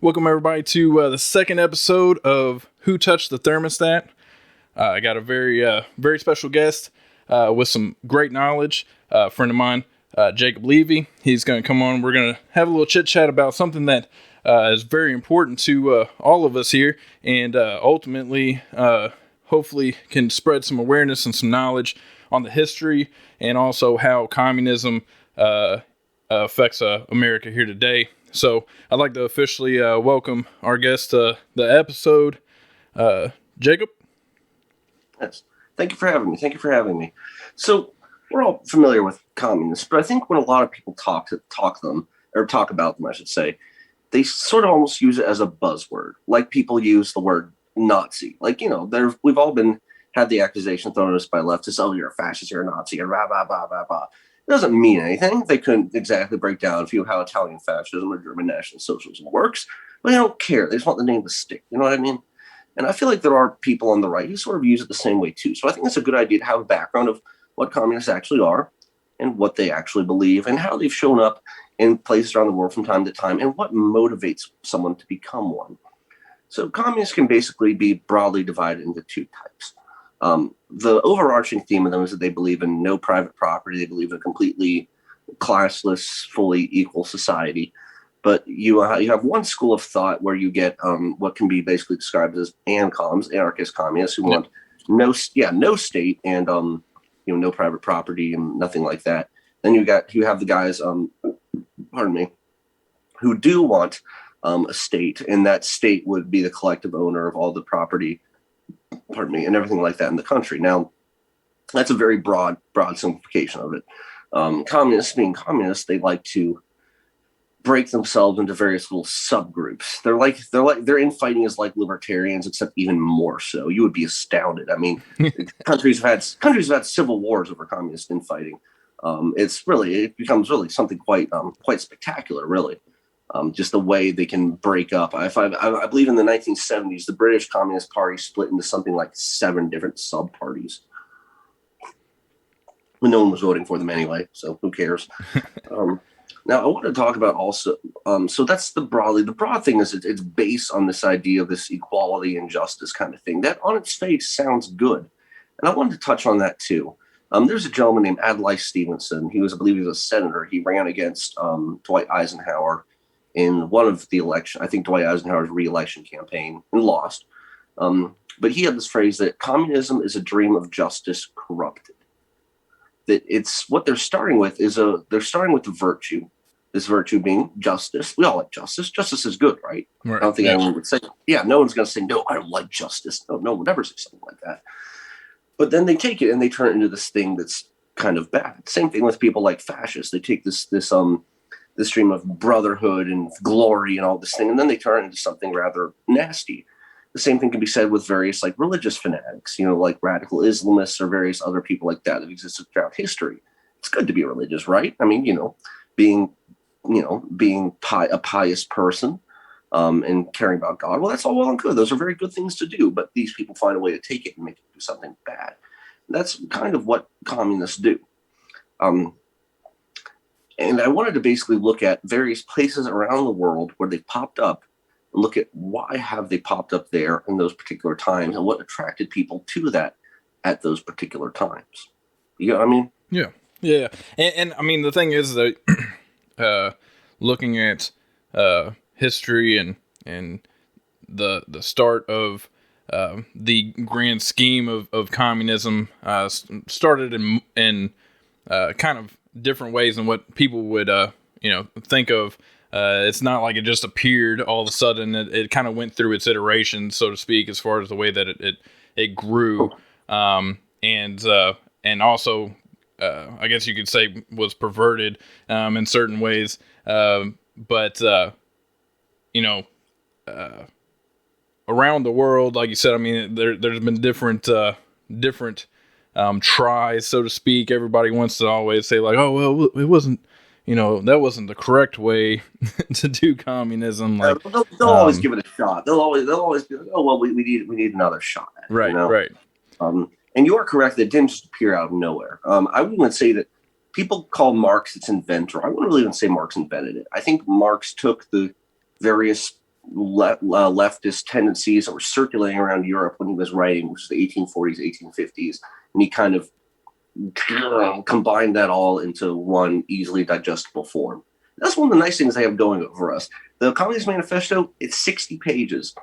Welcome everybody to the second episode of Who Touched the Thermostat. I got a very special guest with some great knowledge. A friend of mine, Jacob Levy. He's going to come on. We're going to have a little chit chat about something that is very important to all of us here, and ultimately, hopefully, can spread some awareness and some knowledge on the history and also how communism affects America here today. So I'd like to officially welcome our guest to the episode, Jacob. Yes. Thank you for having me. So we're all familiar with communists, but I think when a lot of people talk about them, I should say, they sort of almost use it as a buzzword, like people use the word Nazi. Like, we've all had the accusation thrown at us by leftists, oh, you're a fascist, you're a Nazi, and blah, blah, blah, blah, blah. It doesn't mean anything. They couldn't exactly break down for you how Italian fascism or German National Socialism works, but they don't care. They just want the name to stick. You know what I mean? And I feel like there are people on the right who sort of use it the same way too. So I think it's a good idea to have a background of what communists actually are and what they actually believe and how they've shown up in places around the world from time to time and what motivates someone to become one. So communists can basically be broadly divided into two types. The overarching theme of them is that they believe in no private property. They believe in a completely classless, fully equal society. But you have one school of thought where you get what can be basically described as ANCOMs, anarchist communists, who want no state and no private property and nothing like that. Then you have the guys, who do want a state, and that state would be the collective owner of all the property, and everything like that in the country. Now, that's a very broad simplification of it. Communists, being communists, they like to break themselves into various little subgroups. Their infighting is like libertarians, except even more so. You would be astounded. I mean, countries have had civil wars over communist infighting. It becomes really something quite spectacular, really. Just the way they can break up. I believe in the 1970s, the British Communist Party split into something like 7 different sub-parties. No one was voting for them anyway, so who cares? Now, I want to talk about also, so that's the broad thing is it's based on this idea of this equality and justice kind of thing. That on its face sounds good. And I wanted to touch on that too. There's a gentleman named Adlai Stevenson. I believe he was a senator. He ran against Dwight Eisenhower in one of the election, I think Dwight Eisenhower's re-election campaign, and lost. But he had this phrase that communism is a dream of justice corrupted. That it's what they're starting with they're starting with the virtue. This virtue being justice. We all like justice. Justice is good, right? I don't think anyone would say, no one's going to say, no, I don't like justice. No one would ever say something like that. But then they take it and they turn it into this thing that's kind of bad. Same thing with people like fascists. They take this stream of brotherhood and glory and all this thing, and then they turn it into something rather nasty. The same thing can be said with various like religious fanatics, like radical Islamists or various other people like that existed throughout history. It's good to be religious, right? I mean, being a pious person and caring about God. Well, that's all well and good. Those are very good things to do, but these people find a way to take it and make it do something bad. That's kind of what communists do. And I wanted to basically look at various places around the world where they popped up and look at why have they popped up there in those particular times and what attracted people to that at those particular times. You know what I mean? Yeah. And I mean, the thing is that looking at history and the start of the grand scheme of communism started in kind of different ways than what people would think of. It's not like it just appeared all of a sudden. It kind of went through its iterations, so to speak, as far as the way that it grew, and also I guess you could say was perverted in certain ways. But around the world, like you said, I mean, there's been different tries, so to speak. Everybody wants to always say like, oh, well, it wasn't, that wasn't the correct way to do communism. Like they'll always give it a shot. They'll always be like, oh, well, we need another shot at it, Right. And you are correct that it didn't just appear out of nowhere. I wouldn't say that people call Marx its inventor. I wouldn't really even say Marx invented it. I think Marx took the various leftist tendencies that were circulating around Europe when he was writing, which is the 1840s, 1850s, and he kind of combined that all into one easily digestible form. That's one of the nice things they have going for us. The Communist Manifesto, it's 60 pages.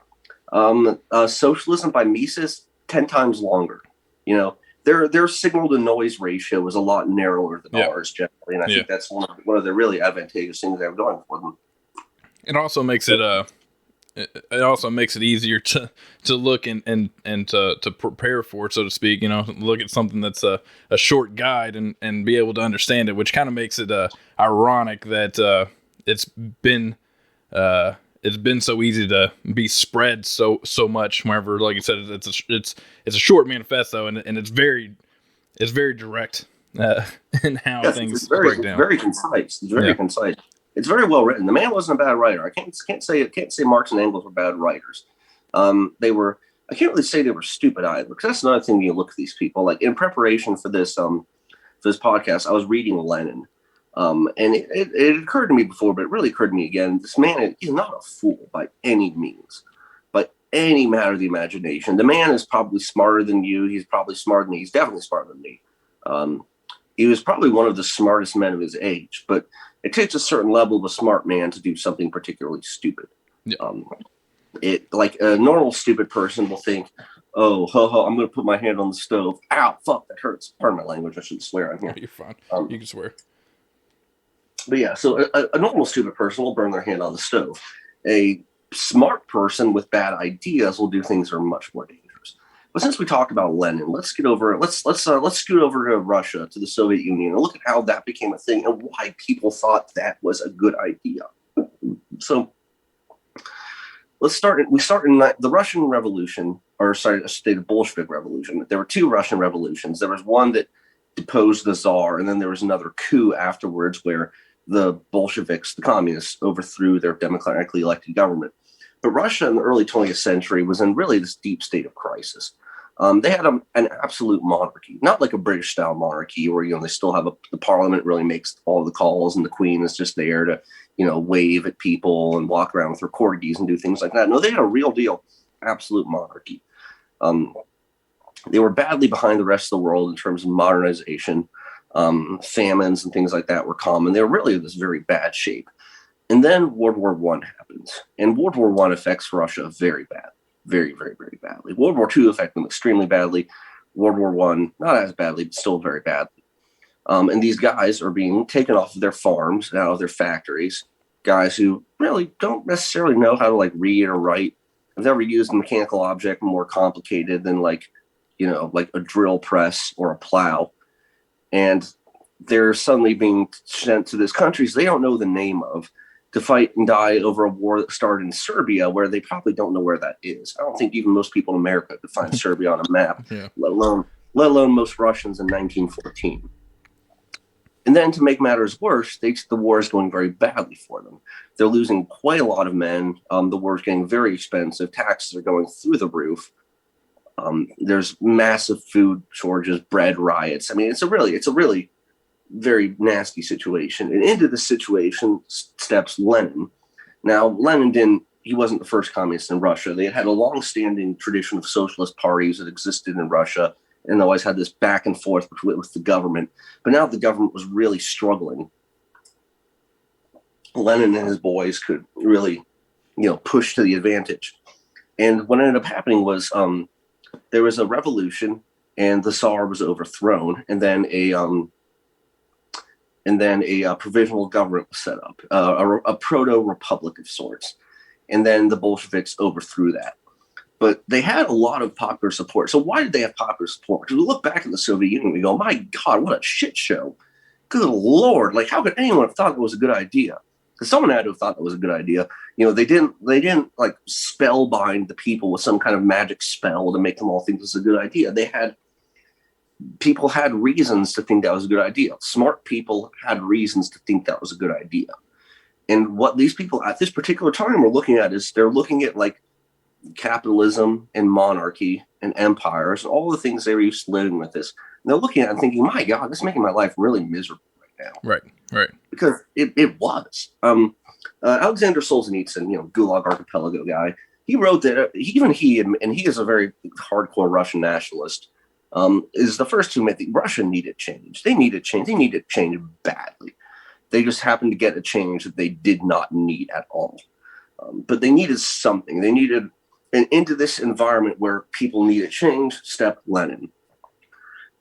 Socialism by Mises, 10 times longer. You know, their signal to noise ratio is a lot narrower than ours generally, and I think that's one of the really advantageous things they have going for them. It also makes it easier to look and to prepare for it, so to speak. You know, look at something that's a short guide and be able to understand it, which kind of makes it ironic that it's been so easy to be spread so much. Whenever, like you said, it's a short manifesto and it's very direct in how things break down. Very concise. It's very concise. It's very well written. The man wasn't a bad writer. I can't say Marx and Engels were bad writers. They were. I can't really say they were stupid either, because that's another thing. You look at these people. Like, in preparation for this podcast, I was reading Lenin, and it occurred to me before, but it really occurred to me again. This man is not a fool by any means, by any matter of the imagination. The man is probably smarter than you. He's probably smarter than me. He's definitely smarter than me. He was probably one of the smartest men of his age, but it takes a certain level of a smart man to do something particularly stupid. Yeah. Like a normal stupid person will think, oh, I'm going to put my hand on the stove. Ow, fuck, that hurts. Pardon my language. I shouldn't swear on here. You're fine. You can swear. But yeah, so a normal stupid person will burn their hand on the stove. A smart person with bad ideas will do things that are much more dangerous. But since we talked about Lenin, let's scoot over to Russia, to the Soviet Union, and look at how that became a thing and why people thought that was a good idea. So let's start. We start in the Russian Revolution, the Bolshevik Revolution. There were two Russian revolutions. There was one that deposed the Tsar, and then there was another coup afterwards where the Bolsheviks, the communists, overthrew their democratically elected government. But Russia in the early 20th century was in really this deep state of crisis. They had an absolute monarchy, not like a British-style monarchy where, they still have the parliament really makes all the calls and the queen is just there to, wave at people and walk around with her corgis and do things like that. No, they had a real deal, absolute monarchy. They were badly behind the rest of the world in terms of modernization. Famines and things like that were common. They were really in this very bad shape. And then World War I happens, and World War I affects Russia very bad, very, very, very badly. World War II affected them extremely badly. World War I, not as badly, but still very badly. And these guys are being taken off of their farms and out of their factories, guys who really don't necessarily know how to read or write. I've never used a mechanical object more complicated than like a drill press or a plow. And they're suddenly being sent to these countries they don't know the name of, to fight and die over a war that started in Serbia, where they probably don't know where that is. I don't think even most people in America could find Serbia on a map, let alone most Russians in 1914. And then to make matters worse, the war is going very badly for them. They're losing quite a lot of men. The war is getting very expensive. Taxes are going through the roof. There's massive food shortages, bread riots. I mean, it's a really very nasty situation. And into the situation steps Lenin. Now, he wasn't the first communist in Russia. They had a long-standing tradition of socialist parties that existed in Russia and always had this back and forth with the government. But now the government was really struggling. Lenin and his boys could really, push to the advantage. And what ended up happening was there was a revolution and the Tsar was overthrown, and then a provisional government was set up, a proto-republic of sorts. And then the Bolsheviks overthrew that. But they had a lot of popular support. So why did they have popular support? Because we look back at the Soviet Union, we go, my God, what a shit show. Good Lord. How could anyone have thought it was a good idea? Because someone had to have thought it was a good idea. They didn't spellbind the people with some kind of magic spell to make them all think this is a good idea. People had reasons to think that was a good idea. Smart people had reasons to think that was a good idea. And what these people at this particular time were looking at is they're looking at capitalism and monarchy and empires and all the things they were used to living with this. And they're looking at it and thinking, my God, this is making my life really miserable right now. Right. Because it was. Alexander Solzhenitsyn, Gulag Archipelago guy, he wrote that even he, and he is a very hardcore Russian nationalist, is the first to admit that Russia needed change. They needed change. They needed change badly. They just happened to get a change that they did not need at all. But they needed something. They needed, and into this environment where people needed change, stepped Lenin.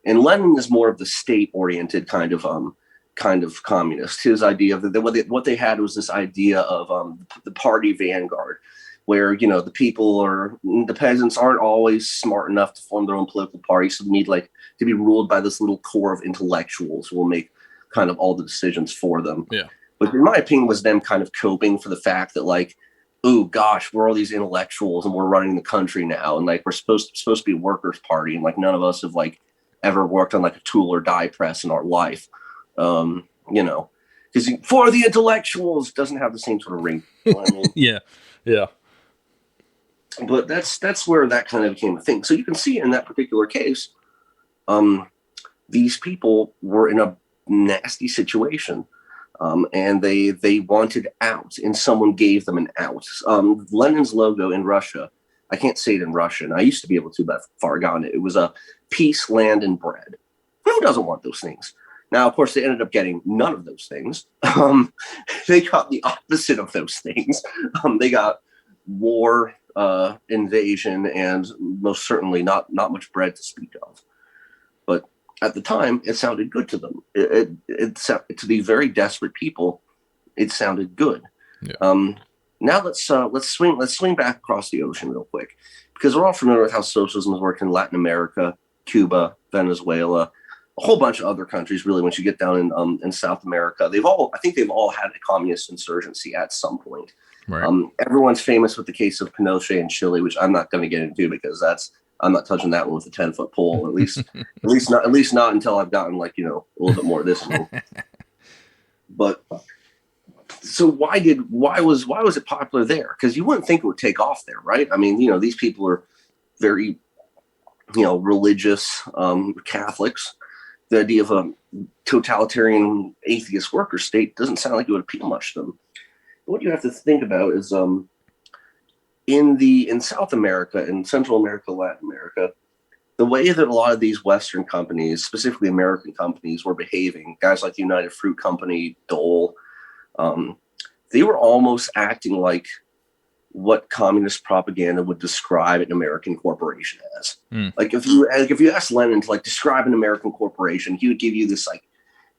And Lenin is more of the state-oriented kind of communist. His idea of what they had was this idea of the party vanguard, where the the peasants aren't always smart enough to form their own political party, so they need to be ruled by this little core of intellectuals who will make kind of all the decisions for them. Yeah. But in my opinion, was them kind of coping for the fact that oh gosh, we're all these intellectuals and we're running the country now, and we're supposed to be a workers' party, and none of us have ever worked on a tool or die press in our life. Because for the intellectuals doesn't have the same sort of ring. Yeah. But that's where that kind of became a thing. So you can see in that particular case, these people were in a nasty situation, and they wanted out, and someone gave them an out. Lenin's logo in Russia, I can't say it in Russian. I used to be able to, but I've forgotten it. It was a peace, land, and bread. Who doesn't want those things? Now, of course, they ended up getting none of those things. They got the opposite of those things. They got war, invasion, and most certainly not much bread to speak of. But at the time, it sounded good to them. To these very desperate people, it sounded good. Yeah. Now let's swing back across the ocean real quick, because we're all familiar with how socialism has worked in Latin America, Cuba, Venezuela, a whole bunch of other countries. Really, once you get down in South America, I think they've all had a communist insurgency at some point. Right. Everyone's famous with the case of Pinochet in Chile, which I'm not going to get into because I'm not touching that one with a 10-foot pole. At least not until I've gotten a little bit more of this one. But so why was it popular there? Because you wouldn't think it would take off there, right? I mean, these people are very religious Catholics. The idea of a totalitarian atheist worker state doesn't sound like it would appeal much to them. But what you have to think about is in South America, in Central America, Latin America, the way that a lot of these Western companies, specifically American companies, were behaving, guys like the United Fruit Company, Dole, they were almost acting like what communist propaganda would describe an American corporation as. If you ask Lenin to describe an American corporation, he would give you this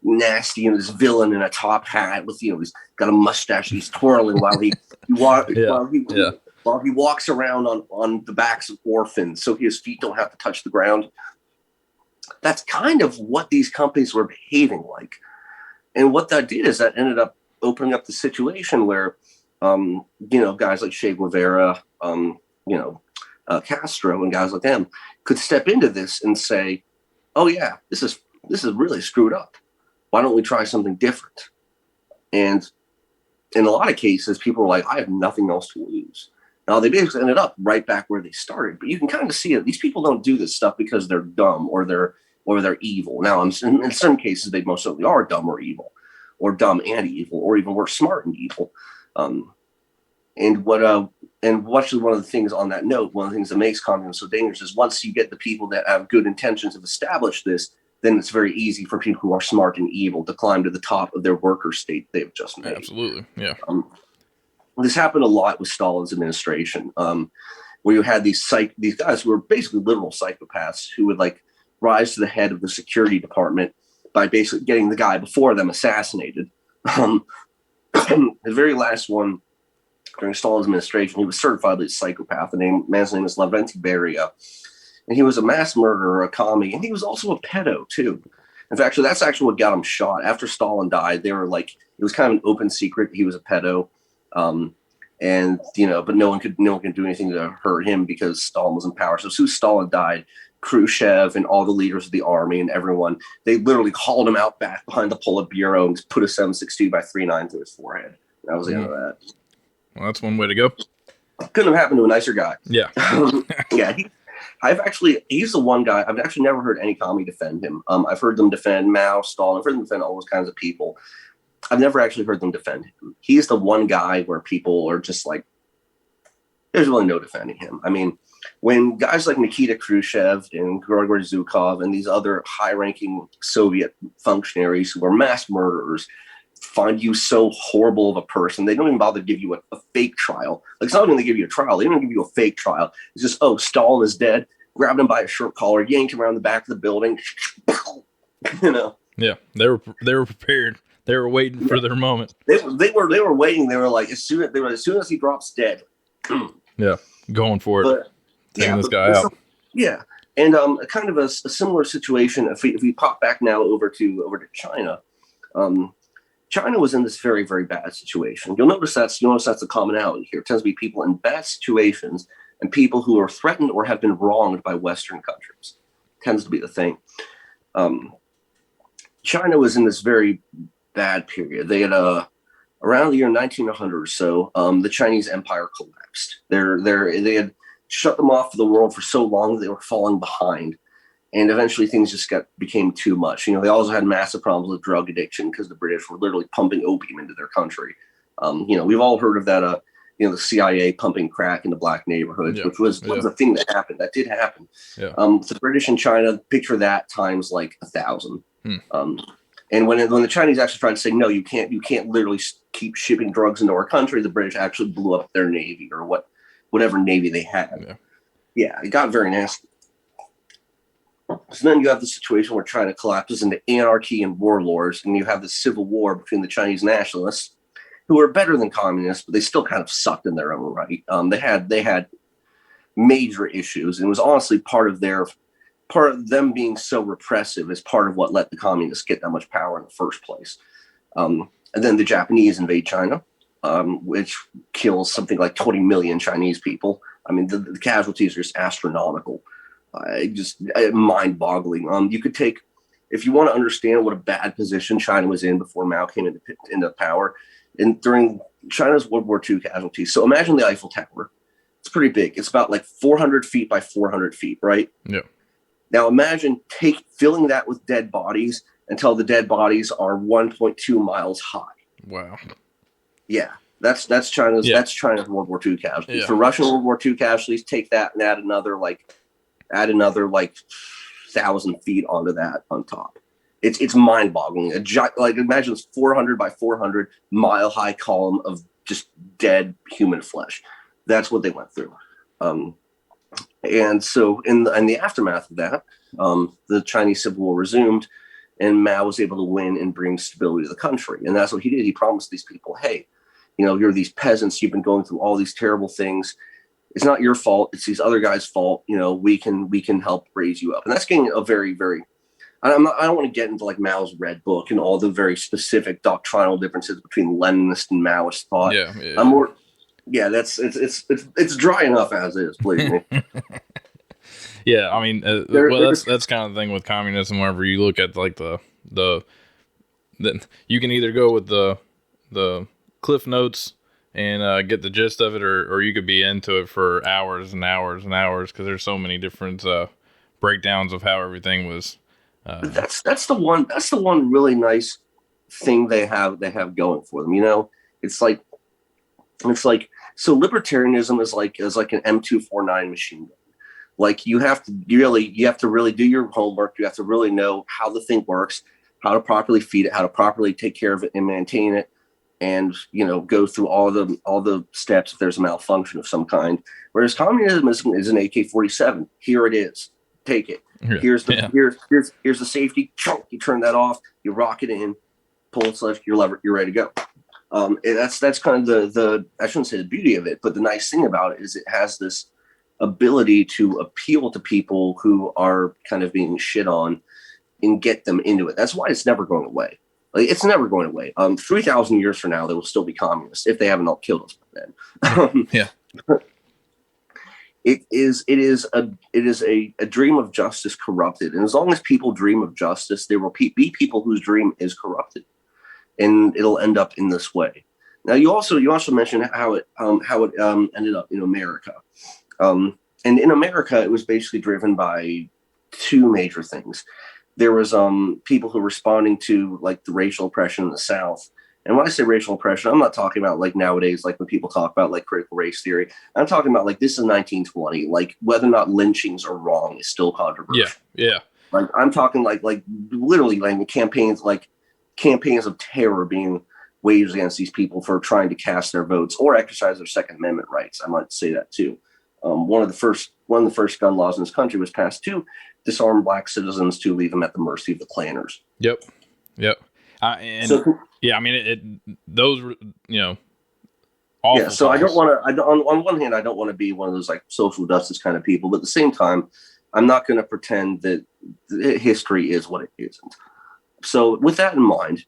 nasty this villain in a top hat with he's got a mustache, he's twirling while he walks around on the backs of orphans so his feet don't have to touch the ground. That's kind of what these companies were behaving like. And what that did is that ended up opening up the situation where guys like Che Guevara, Castro, and guys like them could step into this and say, "Oh yeah, this is really screwed up. Why don't we try something different?" And in a lot of cases, people were like, "I have nothing else to lose." Now they basically ended up right back where they started. But you can kind of see it. These people don't do this stuff because they're dumb or they're evil. Now, in some cases, they most certainly are dumb or evil, or dumb and evil, or even worse, smart and evil. And actually one of the things on that note, one of the things that makes communism so dangerous is once you get the people that have good intentions of establish this, then it's very easy for people who are smart and evil to climb to the top of their worker state they've just made. Absolutely, yeah. This happened a lot with Stalin's administration, where you had these guys who were basically literal psychopaths who would rise to the head of the security department by basically getting the guy before them assassinated. The very last one during Stalin's administration, he was certified as a psychopath. The man's name is Lavrentiy Beria. And he was a mass murderer, a commie, and he was also a pedo too. In fact, that's actually what got him shot. After Stalin died, they were it was kind of an open secret he was a pedo. But no one could do anything to hurt him because Stalin was in power. So as soon as Stalin died, Khrushchev and all the leaders of the army and everyone, they literally hauled him out back behind the Politburo and put a 7.62 by 3.9 through his forehead. That was the end of that. Well, that's one way to go. Couldn't have happened to a nicer guy. Yeah. Yeah. He's the one guy, I've actually never heard any commie defend him. I've heard them defend Mao, Stalin, I've heard them defend all those kinds of people. I've never actually heard them defend him. He's the one guy where people are just like, there's really no defending him. I mean, when guys like Nikita Khrushchev and Grigory Zhukov and these other high-ranking Soviet functionaries who are mass murderers find you so horrible of a person, they don't even bother to give you a fake trial. Like, it's not even they give you a trial. They don't even give you a fake trial. It's just, oh, Stalin is dead. Grabbed him by a shirt collar, yanked him around the back of the building. You know. Yeah, they were prepared. They were waiting for their moment. They were waiting. They were like, as soon as he drops dead. Yeah, going for it. But, taking this guy out. Yeah, and kind of a similar situation. If we pop back now over to China, China was in this very, very bad situation. You'll notice that's a commonality here. It tends to be people in bad situations and people who are threatened or have been wronged by Western countries. Tends to be the thing. China was in this very bad period. They had around the year 1900 or so, the Chinese Empire collapsed. They had shut them off to the world for so long that they were falling behind. And eventually things just became too much. You know, they also had massive problems with drug addiction because the British were literally pumping opium into their country. You know, we've all heard of that, the CIA pumping crack into black neighborhoods, which was a thing that happened. That did happen. Yeah. The British and China, picture that times like 1,000. And when the Chinese actually tried to say, no, you can't literally keep shipping drugs into our country, the British actually blew up their navy or whatever navy they had. Yeah, it got very nasty. So then you have the situation where China collapses into anarchy and warlords, and you have the civil war between the Chinese nationalists, who are better than communists, but they still kind of sucked in their own right. They had major issues, and it was honestly part of them being so repressive is part of what let the communists get that much power in the first place. And then the Japanese invade China, which kills something like 20 million Chinese people. I mean, the casualties are just astronomical. Just mind-boggling. You could take, if you want to understand what a bad position China was in before Mao came into power, and during China's World War II casualties. So imagine the Eiffel Tower. It's pretty big. It's about like 400 feet by 400 feet, right? Yeah. Now imagine filling that with dead bodies until the dead bodies are 1.2 miles high. Wow. Yeah. That's China's World War II casualties. Yeah. For Russian World War II casualties, take that and add another 1,000 feet onto that on top. It's mind-boggling. Imagine this 400 by 400 mile high column of just dead human flesh. That's what they went through. And so in the aftermath of that, the Chinese Civil War resumed, and Mao was able to win and bring stability to the country. And that's what he did. He promised these people, hey, you're these peasants. You've been going through all these terrible things. It's not your fault. It's these other guys' fault. We can help raise you up. And that's getting a very, very, I don't want to get into like Mao's Red Book and all the very specific doctrinal differences between Leninist and Maoist thought. It's dry enough as is, believe me. Yeah, I mean, that's kind of the thing with communism. Whenever you look at like the you can either go with the Cliff Notes and get the gist of it, or you could be into it for hours and hours and hours because there's so many different breakdowns of how everything was. That's the one really nice thing they have going for them. It's like so libertarianism is like an M249 machine gun. Like you have to really do your homework. You have to really know how the thing works, how to properly feed it, how to properly take care of it and maintain it. And go through all the steps if there's a malfunction of some kind. Whereas communism is an AK-47. Here it is. Take it. Here's the safety. You turn that off. You rock it in. Pull its left. You're ready to go. And that's kind of the I shouldn't say the beauty of it, but the nice thing about it is it has this ability to appeal to people who are kind of being shit on and get them into it. That's why it's never going away. Like, it's never going away. 3,000 years from now, they will still be communists if they haven't all killed us by then. Yeah. It is a dream of justice corrupted, and as long as people dream of justice, there will be people whose dream is corrupted, and it'll end up in this way. Now, you also mentioned how it ended up in America, and in America, it was basically driven by two major things. There was people who were responding to like the racial oppression in the South And when I say racial oppression, I'm not talking about like nowadays, like when people talk about like critical race theory. I'm talking about like this is 1920. Like whether or not lynchings are wrong is still Yeah. controversial. Yeah. Like I'm talking like literally like campaigns of terror being waged against these people for trying to cast their votes or exercise their Second Amendment rights. I might say that too. One of the first gun laws in this country was passed to disarm black citizens to leave them at the mercy of the Klanners. Yep. Yep. And So yeah, I mean, those were, awful yeah, so I don't times. want to. On one hand, I don't want to be one of those like social justice kind of people, but at the same time, I'm not going to pretend that history is what it isn't. So with that in mind,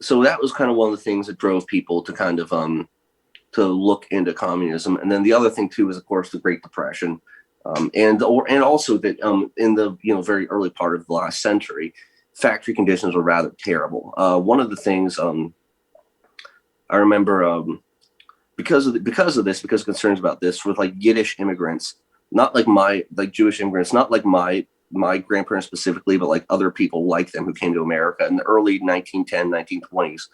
so that was kind of one of the things that drove people to kind of to look into communism, and then the other thing too is of course the Great Depression, and also that in the very early part of the last century, factory conditions were rather terrible. One of the things I remember. Because of concerns about this with like Yiddish immigrants, not like Jewish immigrants, not like my grandparents specifically, but like other people like them who came to America in the early 1910, 1920s.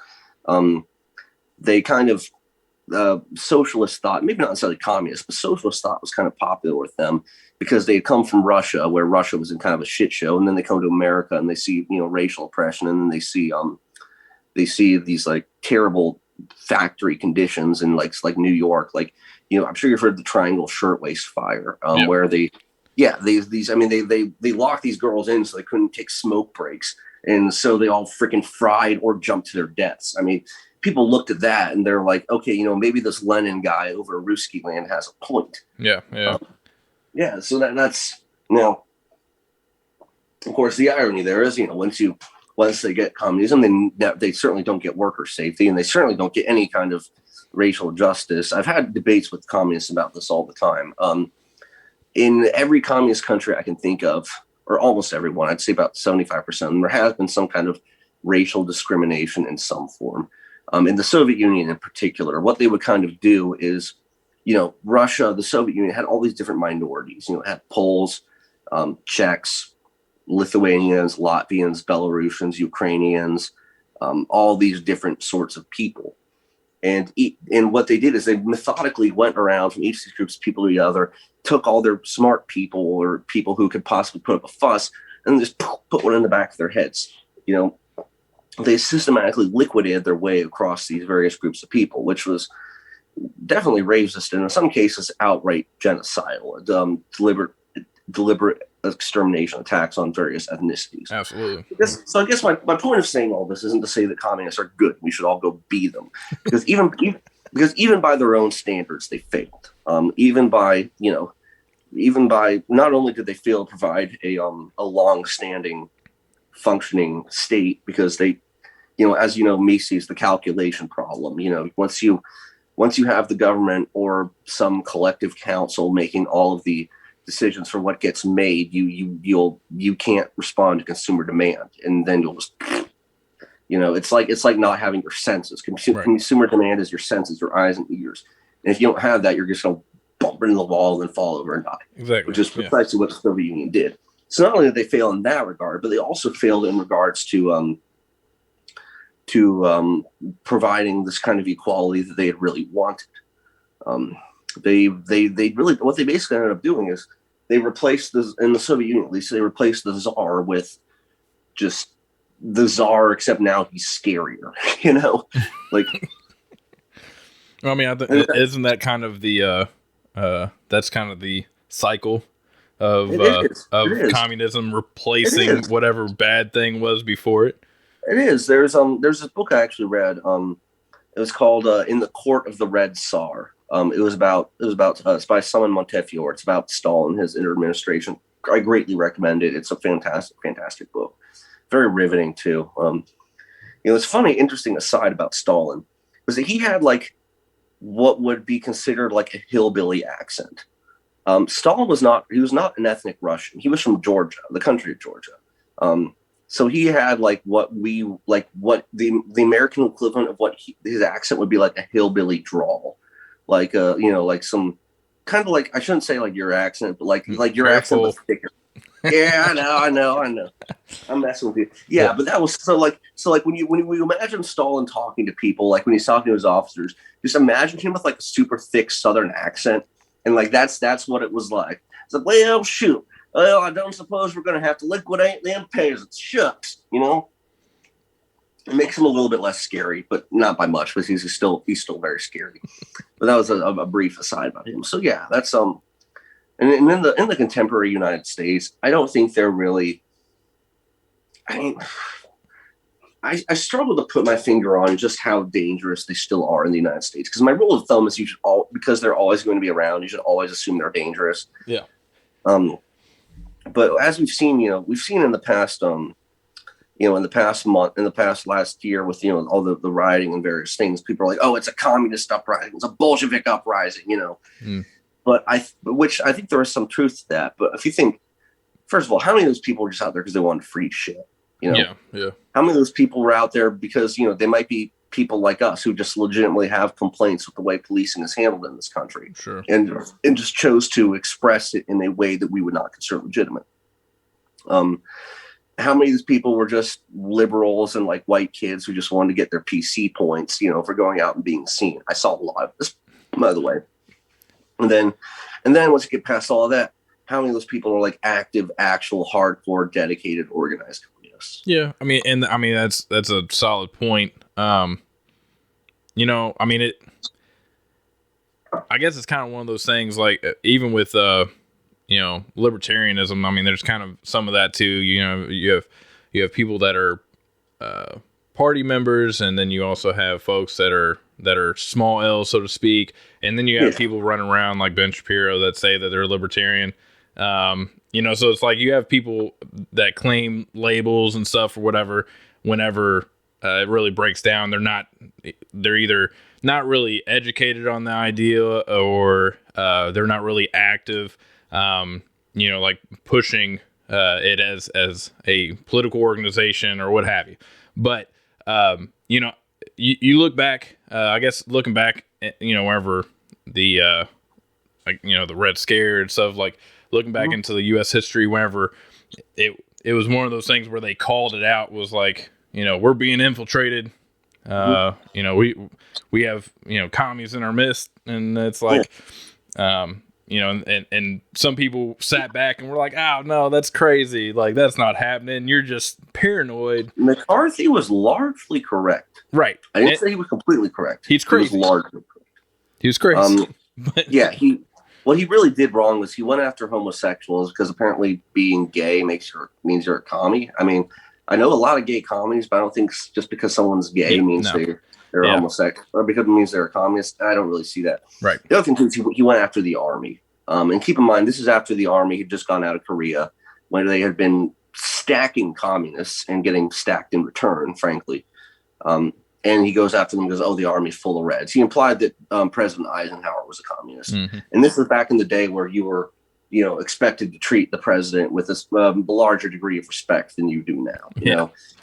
They kind of socialist thought, maybe not necessarily communist, but socialist thought was kind of popular with them because they had come from Russia, where Russia was in kind of a shit show, and then they come to America and they see racial oppression, and then they see these like terrible factory conditions in like New York. Like, I'm sure you've heard the Triangle Shirtwaist Fire, Yep. where they locked these girls in so they couldn't take smoke breaks. And so they all freaking fried or jumped to their deaths. I mean, people looked at that and they're like, okay, maybe this Lenin guy over Ruski land has a point. Yeah. Yeah. Yeah. So that's now, of course, the irony there is, once they get communism, then they certainly don't get worker safety, and they certainly don't get any kind of racial justice. I've had debates with communists about this all the time. In every communist country I can think of, or almost everyone, I'd say about 75%, there has been some kind of racial discrimination in some form. In the Soviet Union in particular, what they would kind of do is, Russia, the Soviet Union had all these different minorities. It had Poles, Czechs, Lithuanians, Latvians, Belarusians, Ukrainians, all these different sorts of people. And what they did is they methodically went around from each of these groups of people to the other, took all their smart people or people who could possibly put up a fuss, and just put one in the back of their heads. They systematically liquidated their way across these various groups of people, which was definitely racist and in some cases outright genocidal, deliberate extermination attacks on various ethnicities. Absolutely. I guess my point of saying all this isn't to say that communists are good. We should all go be them, because even by their own standards, they failed. Even by not only did they fail to provide a long-standing functioning state, because they, as Mises, the calculation problem. Once you have the government or some collective council making all of the decisions for what gets made, you can't respond to consumer demand, and then you'll just, it's like not having your senses. Consumer demand is your senses, your eyes and ears, and if you don't have that, you're just going to bump into the wall and fall over and die. Exactly. Which is precisely what the Soviet Union did. So not only did they fail in that regard, but they also failed in regards to providing this kind of equality that they had really wanted. They really, what they basically ended up doing is they replaced in the Soviet Union, at least, they replaced the czar with just the czar, except now he's scarier. Like. I mean, isn't that kind of the that's kind of the cycle of communism replacing whatever bad thing was before it? It is. There's this book I actually read. It was called "In the Court of the Red Tsar." It's by Simon Montefiore. It's about Stalin, his administration. I greatly recommend it. It's a fantastic book. Very riveting too. It's funny, interesting aside about Stalin was that he had like what would be considered like a hillbilly accent. Stalin was not an ethnic Russian. He was from Georgia, the country of Georgia. So he had like what the American equivalent of what his accent would be, like a hillbilly drawl, like like some kind of like, I shouldn't say like your accent, but like your accent was thicker. Yeah, I know. I'm messing with you. Yeah, but that was so like when you imagine Stalin talking to people, like when he's talking to his officers, just imagine him with like a super thick Southern accent, and like that's what it was like. It's like, well, shoot, well, I don't suppose we're gonna have to liquidate them peasants. Shucks, you know. It makes him a little bit less scary, but not by much, because he's still very scary. But that was a brief aside about him. So yeah, that's and in the contemporary United States, I don't think they're really. I mean, I struggle to put my finger on just how dangerous they still are in the United States. Because my rule of thumb is because they're always going to be around, you should always assume they're dangerous. Yeah. But as we've seen in the past, in the past month, in the past last year, with all the rioting and various things, people are like, oh, it's a communist uprising, it's a Bolshevik uprising, But which I think there is some truth to that. But if you think, first of all, how many of those people were just out there because they wanted free shit? Yeah. How many of those people were out there because they might be people like us who just legitimately have complaints with the way policing is handled in this country, sure, and just chose to express it in a way that we would not consider legitimate. How many of these people were just liberals and like white kids who just wanted to get their PC points, for going out and being seen? I saw a lot of this, by the way. And then once you get past all of that, how many of those people are like active, actual, hardcore, dedicated, organized communists? Yeah, I mean, that's a solid point. I guess it's kind of one of those things. Like even with libertarianism, I mean, there's kind of some of that too. You have people that are party members, and then you also have folks that are small L, so to speak, and then you have people running around like Ben Shapiro that say that they're libertarian. So it's like you have people that claim labels and stuff or whatever. Whenever it really breaks down, they're either not really educated on the idea, or they're not really active. Like pushing it as a political organization or what have you. But you look back, I guess looking back, wherever the the Red Scare and stuff, like looking back into the U.S. history, whenever it was one of those things where they called it out, was like, we're being infiltrated. We have commies in our midst, and it's like, and some people sat back and were like, oh no, that's crazy, like that's not happening, you're just paranoid. McCarthy was largely correct, right? I didn't say he was completely correct. He's crazy. He was largely correct. He was crazy. Yeah, what he really did wrong was he went after homosexuals, because apparently being gay means you're a commie. I mean, I know a lot of gay commies, but I don't think just because someone's gay means they're a homosexual, or because it means they're a communist. I don't really see that. Right. The other thing is he went after the army. And keep in mind, this is after the army had just gone out of Korea, when they had been stacking communists and getting stacked in return, frankly. And he goes after them because, the army's full of Reds. He implied that President Eisenhower was a communist. Mm-hmm. And this was back in the day where you were, expected to treat the president with a larger degree of respect than you do now.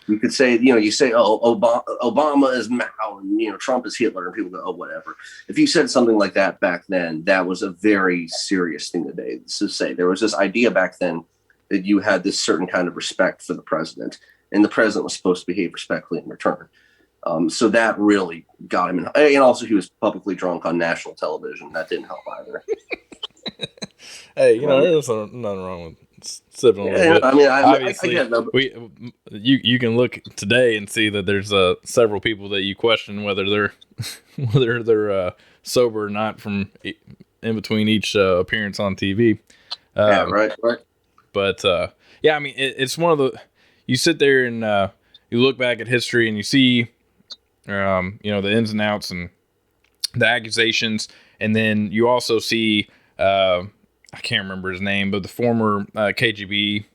You could say, you say, Obama is Mao, and, Trump is Hitler, and people go, whatever. If you said something like that back then, that was a very serious thing to say. There was this idea back then that you had this certain kind of respect for the president, and the president was supposed to behave respectfully in return. So that really got him in. And also, he was publicly drunk on national television. That didn't help either. Hey, there's nothing wrong with sipping a little bit. I mean, obviously, I get that, you can look today and see that there's several people that you question whether they're sober or not from in between each appearance on TV. Right. But I mean, it's one of the, you sit there and you look back at history and you see, the ins and outs and the accusations, and then you also see, I can't remember his name, but the former KGB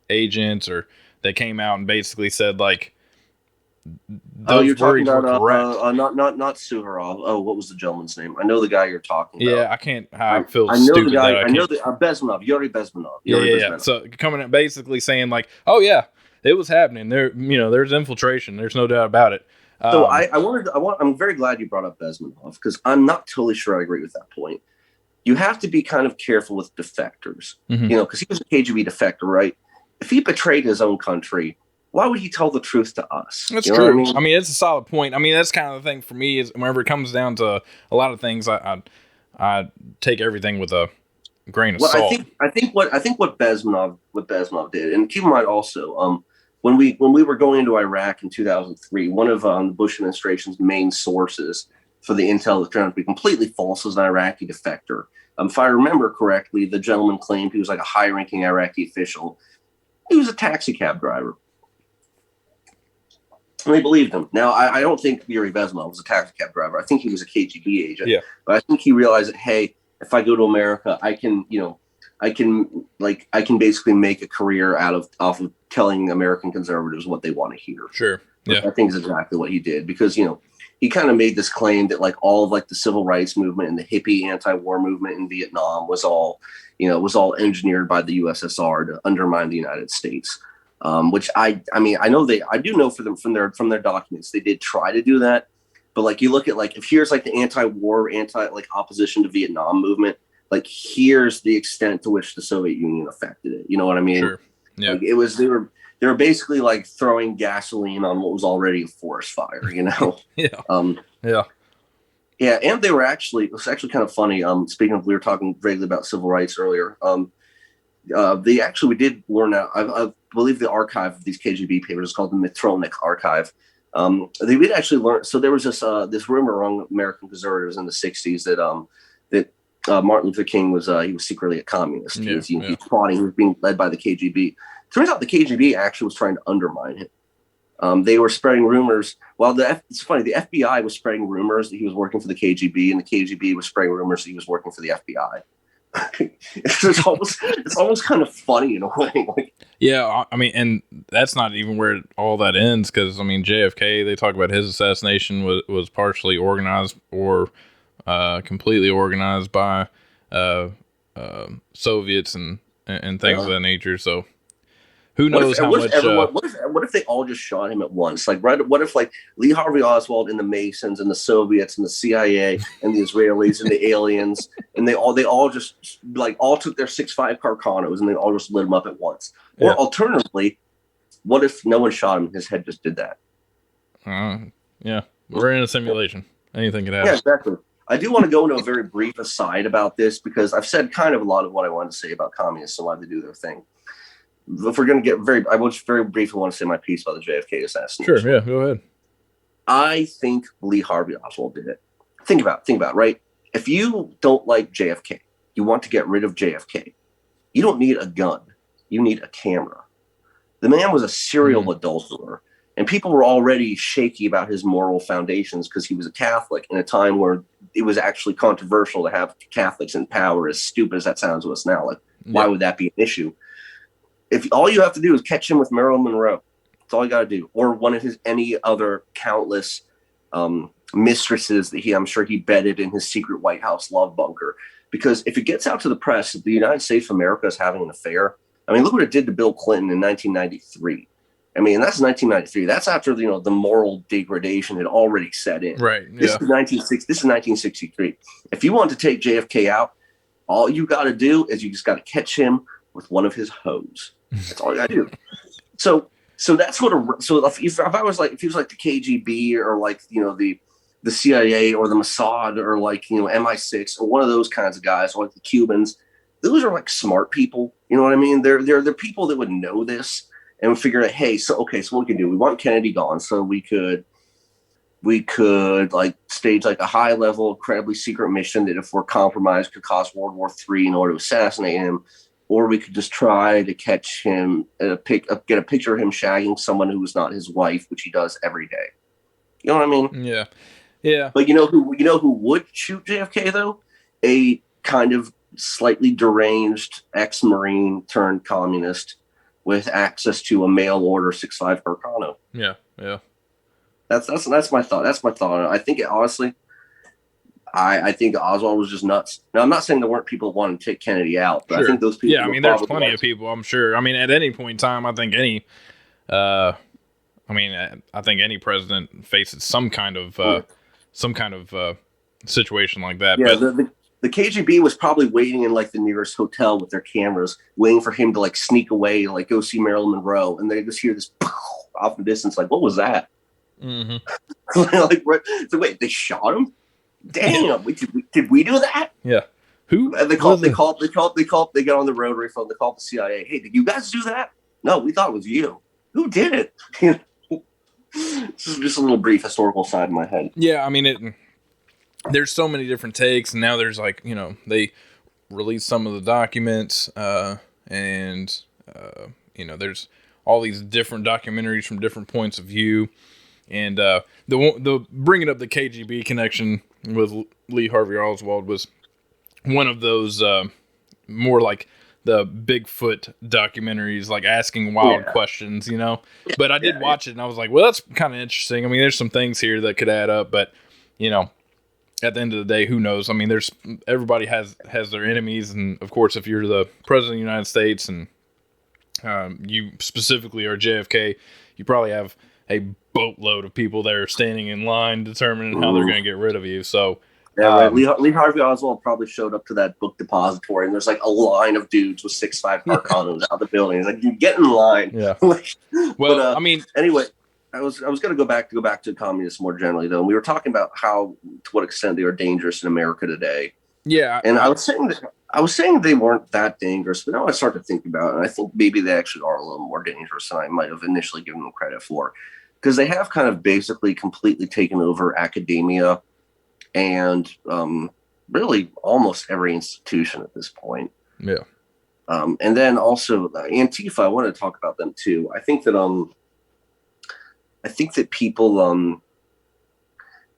agents, or they came out and basically said like, those you're talking words were about correct. Not Suharov. Oh, what was the gentleman's name? I know the guy you're talking about. Yeah, I can't. I feel I know stupid. the guy. That I know Bezmenov. Yuri Bezmenov. Yeah. So coming out basically saying like, oh yeah, it was happening. There, there's infiltration. There's no doubt about it. So I'm very glad you brought up Bezmenov, because I'm not totally sure I agree with that point. you have to be kind of careful with defectors, Mm-hmm. because he was a KGB defector, right? If he betrayed his own country, why would he tell the truth to us? That's You know what I true. mean? I mean, it's a solid point. I mean, that's kind of the thing for me is whenever it comes down to a lot of things, I take everything with a grain of Well, I salt. think what Bezmenov did, and keep in mind also, when we were going into Iraq in 2003, one of the Bush administration's main sources for the intel that turned out to be completely false was an Iraqi defector. If I remember correctly, the gentleman claimed he was like a high-ranking Iraqi official. He was a taxi cab driver. And they believed him. Now, I don't think Yuri Bezmenov was a taxi cab driver. I think he was a KGB agent. Yeah. But I think he realized that, hey, if I go to America, I can basically make a career off of telling American conservatives what they want to hear. Sure. Yeah. I think is exactly what he did because, he kind of made this claim that like all of like the civil rights movement and the hippie anti-war movement in Vietnam was all engineered by the USSR to undermine the United States. Which I do know for them from their documents, they did try to do that. But like you look at like if here's like the anti-war, opposition to Vietnam movement, like here's the extent to which the Soviet Union affected it. You know what I mean? Sure. Yeah. Like they were basically like throwing gasoline on what was already a forest fire. Yeah. Yeah. Yeah, and it was actually kind of funny. Speaking of, we were talking vaguely about civil rights earlier. We did learn out. I believe the archive of these KGB papers is called the Mitrolnik Archive. They did actually learn. So there was this rumor among American conservatives in the '60s that Martin Luther King was secretly a communist. He was plotting. He was being led by the KGB. Turns out the KGB actually was trying to undermine him. They were spreading rumors. Well, it's funny. The FBI was spreading rumors that he was working for the KGB, and the KGB was spreading rumors that he was working for the FBI. It's almost kind of funny in a way. Yeah, I mean, and that's not even where all that ends because I mean, JFK. They talk about his assassination was partially organized or completely organized by Soviets and things of that nature. So who knows how much? What if they all just shot him at once? Like, right? What if like Lee Harvey Oswald and the Masons and the Soviets and the CIA and the Israelis and the aliens and they all just like all took their 6.5 Carcanos and they all just lit him up at once? Or alternatively, what if no one shot him? His head just did that. Yeah, we're in a simulation. Anything could happen. Yeah, exactly. I do want to go into a very brief aside about this because I've said kind of a lot of what I wanted to say about communists and why they do their thing. If we're going to get I will just very briefly want to say my piece about the JFK assassination. Sure, yeah, go ahead. I think Lee Harvey Oswald did it. Think about it, right? If you don't like JFK, you want to get rid of JFK, you don't need a gun. You need a camera. The man was a serial adulterer, and people were already shaky about his moral foundations because he was a Catholic in a time where it was actually controversial to have Catholics in power, as stupid as that sounds to us now. Like, why would that be an issue? If all you have to do is catch him with Marilyn Monroe, that's all you got to do. Or one of any other countless mistresses that I'm sure he bedded in his secret White House love bunker. Because if it gets out to the press that the United States of America is having an affair, I mean, look what it did to Bill Clinton in 1993. I mean, that's 1993. That's after the moral degradation had already set in. Right. Yeah. This is 1963. If you want to take JFK out, all you got to do is you just got to catch him with one of his hoes. That's all you got to do. So that's what. If I was like, if he was like the KGB or like the CIA or the Mossad or like MI6 or one of those kinds of guys or like the Cubans, those are like smart people. You know what I mean? They're people that would know this and would figure out, hey, so what we can do? We want Kennedy gone, so we could like stage like a high level, incredibly secret mission that if we're compromised could cause World War III in order to assassinate him. Or we could just try to catch him, get a picture of him shagging someone who was not his wife, which he does every day. You know what I mean? Yeah, yeah. But you know who would shoot JFK though? A kind of slightly deranged ex-Marine turned communist with access to a mail order 6.5 Carcano. Yeah, yeah. That's my thought. That's my thought. I think honestly. I think Oswald was just nuts. Now, I'm not saying there weren't people wanting to take Kennedy out, but sure. I think those people. Yeah, I mean, there's plenty of people. I'm sure. I mean, at any point in time, I think I think any president faces some kind of situation like that. Yeah, but The KGB was probably waiting in like the nearest hotel with their cameras, waiting for him to like sneak away, like go see Marilyn Monroe, and they just hear this off the distance, like, what was that? Mm-hmm. Like, so wait, they shot him? Damn, Yeah. Did we do that? Yeah. Who? And they get on the rotary phone, they call the CIA. Hey, did you guys do that? No, we thought it was you. Who did it? This is just a little brief historical side in my head. Yeah, I mean, there's so many different takes, and now there's like, they release some of the documents, and there's all these different documentaries from different points of view, and the bringing up the KGB connection with Lee Harvey Oswald was one of those more like the Bigfoot documentaries, like asking wild questions, But I did watch it, and I was like, well, that's kind of interesting. I mean, there's some things here that could add up, but at the end of the day, who knows? I mean, everybody has their enemies, and of course, if you're the president of the United States and you specifically are JFK, you probably have a boatload of people that are standing in line determining how they're going to get rid of you. So, right. Lee Harvey Oswald probably showed up to that book depository, and there's like a line of dudes with 6'5" car condoms out the building. He's like, "You get in line." Yeah. Well, I mean, anyway, I was going to go back to communists more generally, though. And we were talking about to what extent they are dangerous in America today. Yeah, and I was saying they weren't that dangerous, but now I start to think about it, and I think maybe they actually are a little more dangerous than I might have initially given them credit for, because they have kind of basically completely taken over academia and really almost every institution at this point. Yeah. And then also Antifa, I want to talk about them too. I think that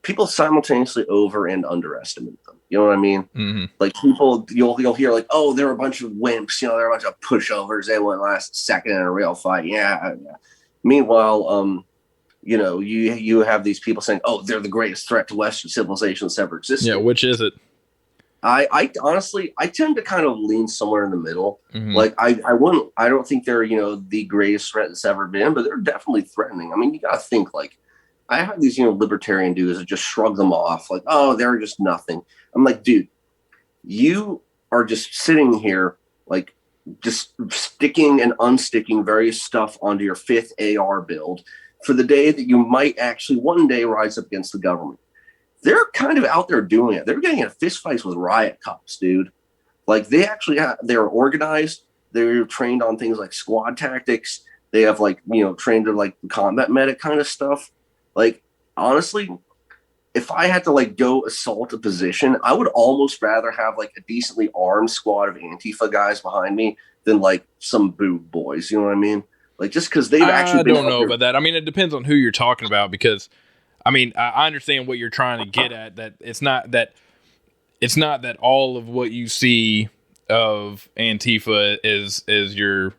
people simultaneously over and underestimate them. You know what I mean? Mm-hmm. Like people, you'll hear like, oh, they're a bunch of wimps. They're a bunch of pushovers. They wouldn't last a second in a real fight. Yeah. Meanwhile, you have these people saying, oh, they're the greatest threat to Western civilization that's ever existed. Yeah, which is it? I honestly, I tend to kind of lean somewhere in the middle. Mm-hmm. Like I don't think they're, the greatest threat that's ever been, but they're definitely threatening. I mean, you got to think like, I have these, libertarian dudes that just shrug them off like, oh, they're just nothing. I'm like, dude, you are just sitting here, like just sticking and unsticking various stuff onto your 5th AR build for the day that you might actually one day rise up against the government. They're kind of out there doing it. They're getting in fistfights with riot cops, dude. Like they're organized. They're trained on things like squad tactics. They have trained to like combat medic kind of stuff. Like, honestly, if I had to like go assault a position, I would almost rather have like a decently armed squad of Antifa guys behind me than like some boob boys. You know what I mean? Like, just because they've actually I don't know about that. I mean, it depends on who you're talking about, because I mean, I understand what you're trying to get at, that it's not that all of what you see of Antifa is your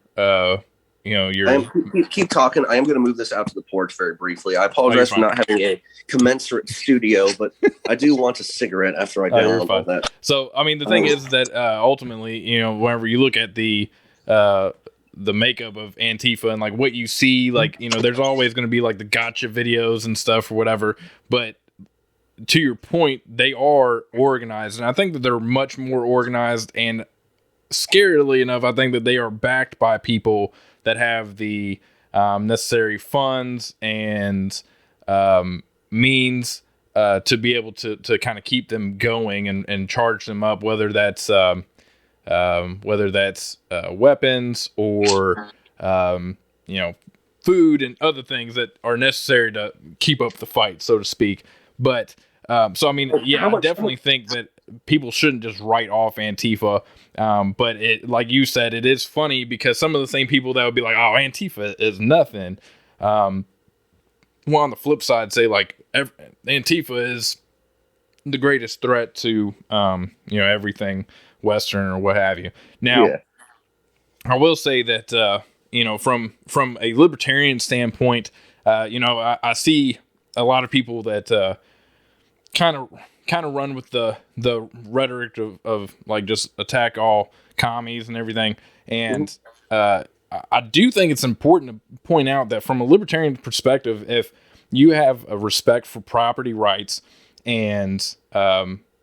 keep talking. I am going to move this out to the porch very briefly. I apologize for not having a commensurate studio, but I do want a cigarette after I download all that. So, I mean, the thing is that ultimately, whenever you look at the makeup of Antifa and like what you see, like, there's always going to be like the gotcha videos and stuff or whatever. But to your point, they are organized, and I think that they're much more organized, and scarily enough, I think that they are backed by people that have the necessary funds and means to be able to kind of keep them going and charge them up, whether that's weapons or food and other things that are necessary to keep up the fight, so to speak. But so I mean, yeah, I definitely think that people shouldn't just write off Antifa. But it, like you said, it is funny because some of the same people that would be like, oh, Antifa is nothing. Well, on the flip side, say like Antifa is the greatest threat to, everything Western or what have you. Now, yeah. I will say that, from a libertarian standpoint, I see a lot of people that, kind of run with the rhetoric of like just attack all commies and everything. And I do think it's important to point out that from a libertarian perspective, if you have a respect for property rights and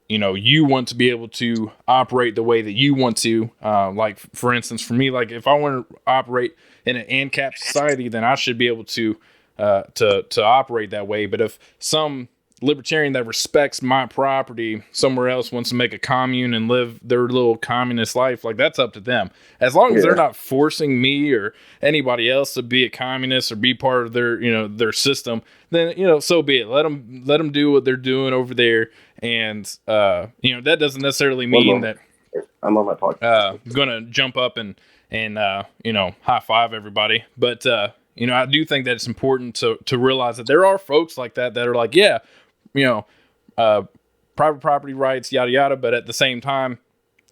you want to be able to operate the way that you want to. Like, for instance, for me, like if I want to operate in an ANCAP society, then I should be able to operate that way. But if some libertarian that respects my property somewhere else wants to make a commune and live their little communist life, like that's up to them. As long as they're not forcing me or anybody else to be a communist or be part of their system, then so be it. Let them do what they're doing over there. And that doesn't necessarily mean that I'm on my podcast. Gonna jump up and high five everybody, but I do think that it's important to realize that there are folks like that are like, private property rights, yada yada, but at the same time,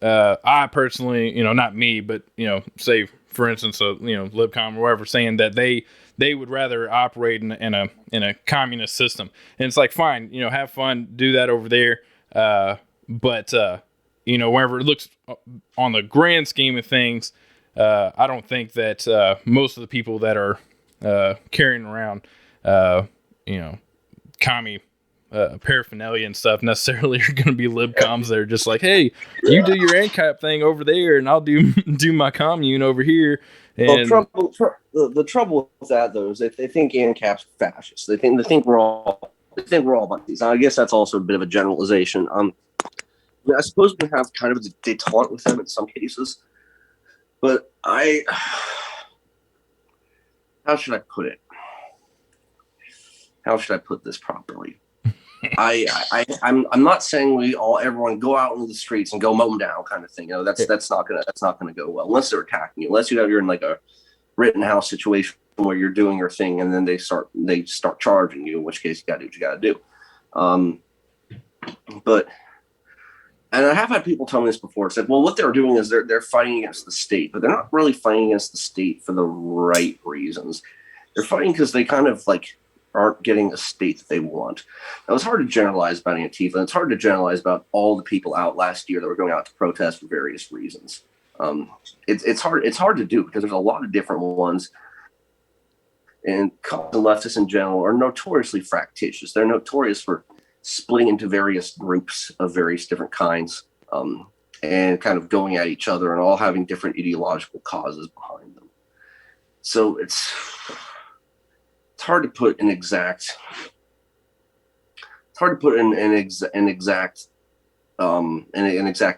I personally, not me, but say for instance, LibCom or whatever, saying that they would rather operate in a communist system, and it's like, fine, have fun, do that over there, but wherever it looks on the grand scheme of things, I don't think that most of the people that are carrying around commie paraphernalia and stuff necessarily are going to be libcoms that are just like, hey, you do your ANCAP thing over there and I'll do my commune over here. And the trouble with that though is that they think ANCAP's fascist. They think we're all about these. I guess that's also a bit of a generalization. I suppose we have kind of a detente with them in some cases, but how should I put it? How should I put this properly? I'm not saying everyone go out into the streets and go mow them down kind of thing. That's not gonna go well unless they're attacking you. Unless you're in like a Rittenhouse situation where you're doing your thing and then they start charging you. In which case you gotta do what you gotta do. But and I have had people tell me this before. Said, well, what they're doing is they're fighting against the state, but they're not really fighting against the state for the right reasons. They're fighting because they kind of like aren't getting a state that they want. Now, it's hard to generalize about Antifa. And it's hard to generalize about all the people out last year that were going out to protest for various reasons. It's hard to do because there's a lot of different ones. And the leftists in general are notoriously fractious. They're notorious for splitting into various groups of various different kinds, and kind of going at each other and all having different ideological causes behind them. So it's hard to put an exact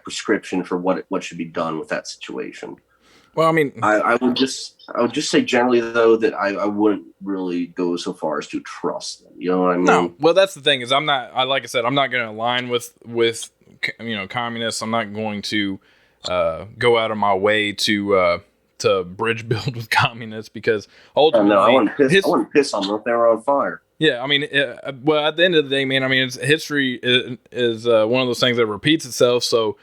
prescription for what should be done with that situation. Well, I mean, I would just say generally though that I wouldn't really go so far as to trust them. You know what I mean? No. Well, that's the thing is like I said, I'm not going to align with communists. I'm not going to go out of my way to bridge build with communists because ultimately, I wouldn't piss on them if they were on fire. Yeah, I mean, well, at the end of the day, man, I mean, history is one of those things that repeats itself. So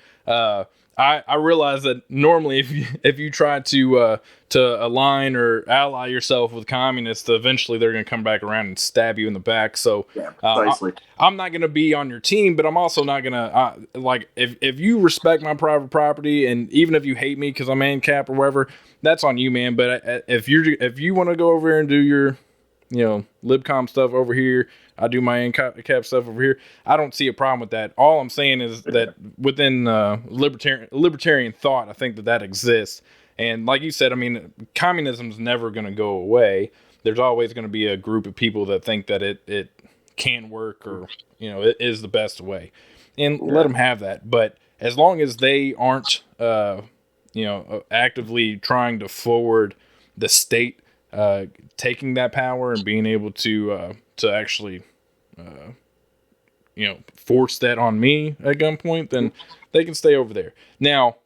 I realize that normally if you try to align or ally yourself with communists, eventually they're going to come back around and stab you in the back. So yeah, precisely. I'm not going to be on your team, but I'm also not going to like if you respect my private property and even if you hate me because I'm ANCAP or whatever, that's on you, man. But if you want to go over here and do your libcom stuff over here, I do my ANCAP stuff over here, I don't see a problem with that. All I'm saying is that within libertarian thought, I think that exists. And like you said, I mean, communism is never going to go away. There's always going to be a group of people that think that it can work or, it is the best way. And let them have that. But as long as they aren't, actively trying to forward the state taking that power and being able to actually, force that on me at gunpoint, then they can stay over there. Now,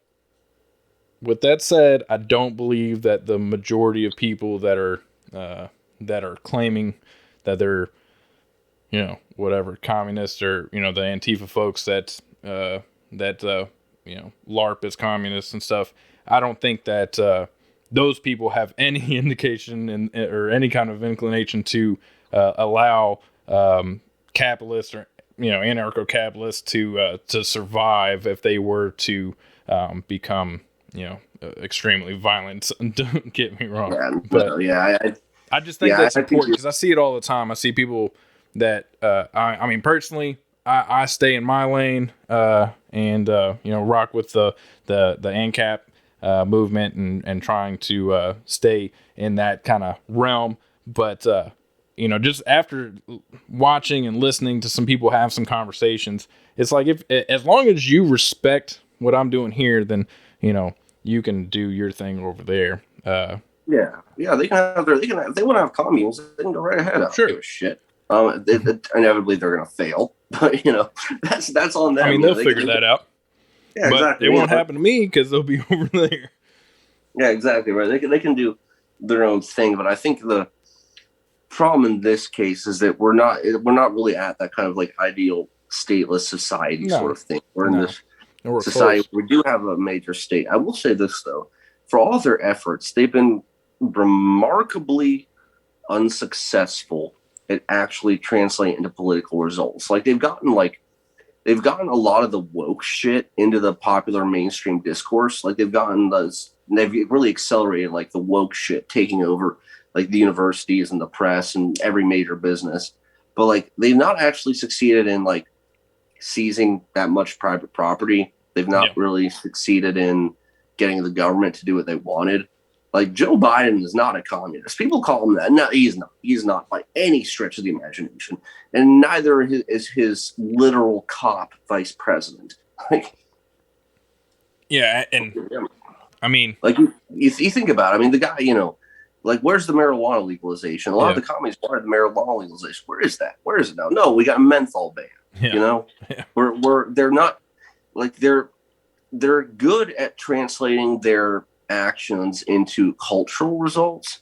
with that said, I don't believe that the majority of people that are claiming that they're, whatever, communists or, the Antifa folks that LARP is communists and stuff, I don't think that those people have any indication or any kind of inclination to allow capitalists or anarcho-capitalists to survive if they were to become extremely violent. Don't get me wrong, I just think that's important because I see it all the time. I see people that I mean personally, I stay in my lane, and rock with the ANCAP movement, and trying to stay in that kind of realm. But just after watching and listening to some people have some conversations, it's like, if as long as you respect what I'm doing here, then you can do your thing over there. Yeah, they can have their, if they want to have communes, they can go right ahead. I don't give a shit. Inevitably they're going to fail, but that's on them. I mean, they'll figure that out. Yeah, but exactly. It won't happen to me because they'll be over there. Yeah, exactly right. They can do their own thing, but I think the problem in this case is that we're not really at that kind of like ideal stateless society sort of thing. We're in this society where we do have a major state. I will say this though, for all of their efforts, they've been remarkably unsuccessful at actually translating into political results. Like they've gotten a lot of the woke shit into the popular mainstream discourse. Like they've really accelerated like the woke shit taking over like the universities and the press and every major business. But like they've not actually succeeded in like seizing that much private property. They've not really succeeded in getting the government to do what they wanted. Like Joe Biden is not a communist. People call him that. No, he's not. He's not by any stretch of the imagination. And neither is his literal cop vice president. Like, yeah, and I mean, like you think about it, I mean, the guy, like where's the marijuana legalization? A lot of the communists wanted the marijuana legalization. Where is that? Where is it now? No, we got a menthol ban. They're not like they're good at translating their actions into cultural results.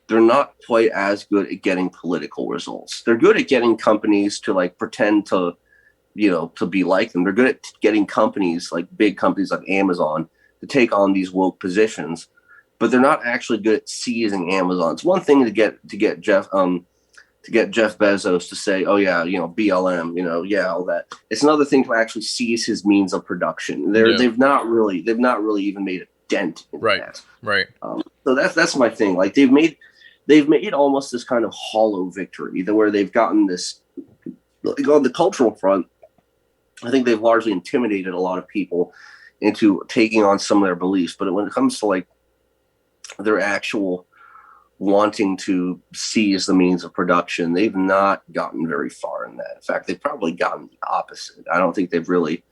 They're not quite as good at getting political results. They're good at getting companies to like pretend to be like them. They're good at getting companies like big companies like Amazon to take on these woke positions, but they're not actually good at seizing Amazon. It's one thing to get Jeff Bezos to say, oh yeah, BLM, all that. It's another thing to actually seize his means of production. They've not really even made a dent in that. Right. So that's my thing. Like they've made almost this kind of hollow victory where they've gotten this, like on the cultural front, I think they've largely intimidated a lot of people into taking on some of their beliefs. But when it comes to like their actual wanting to seize the means of production, they've not gotten very far in that. In fact, they've probably gotten the opposite. I don't think they've really,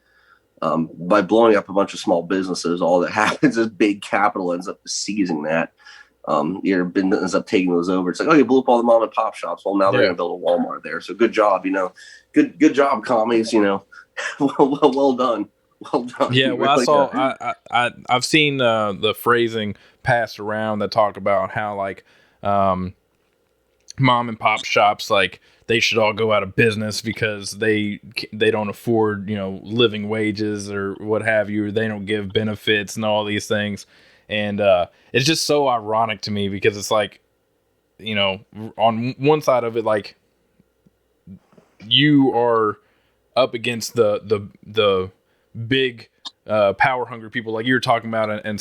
by blowing up a bunch of small businesses, all that happens is big capital ends up seizing that. Ends up taking those over. It's like, oh, you blew up all the mom and pop shops. Well, now they're going to build a Walmart there. So good job, good job, commies. Well done. Yeah, well, I've seen the phrasing passed around that talk about how like mom and pop shops, like they should all go out of business because they don't afford living wages or what have you, or they don't give benefits and all these things. And it's just so ironic to me because it's like, on one side of it, like you are up against the big power hungry people like you were talking about in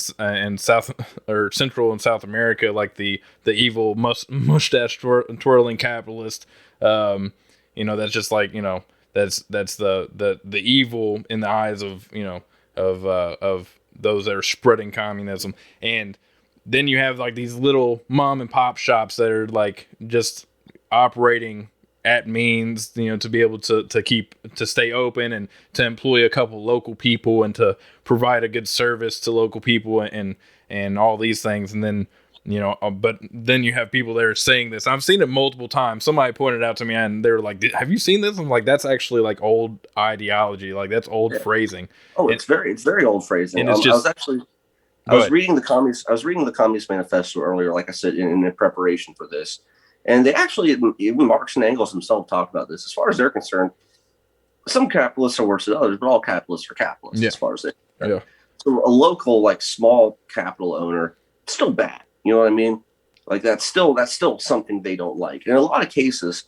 South or Central and South America, like the evil mustache twirling capitalist. That's just like that's the evil in the eyes of of those that are spreading communism. And then you have like these little mom and pop shops that are like just operating at means, to be able to stay open and to employ a couple local people and to provide a good service to local people and all these things. And then, but then you have people that are saying this. I've seen it multiple times. Somebody pointed out to me and they were like, have you seen this? I'm like, that's actually like old ideology. Like that's old phrasing. Oh, it's very old phrasing. And it's just, I was reading the Communist Manifesto earlier, like I said, in preparation for this. And they actually, even Marx and Engels themselves talk about this. As far as they're concerned, some capitalists are worse than others, but all capitalists are capitalists as far as they're concerned. So a local, like small capital owner, still bad. You know what I mean? Like that's still something they don't like. In a lot of cases,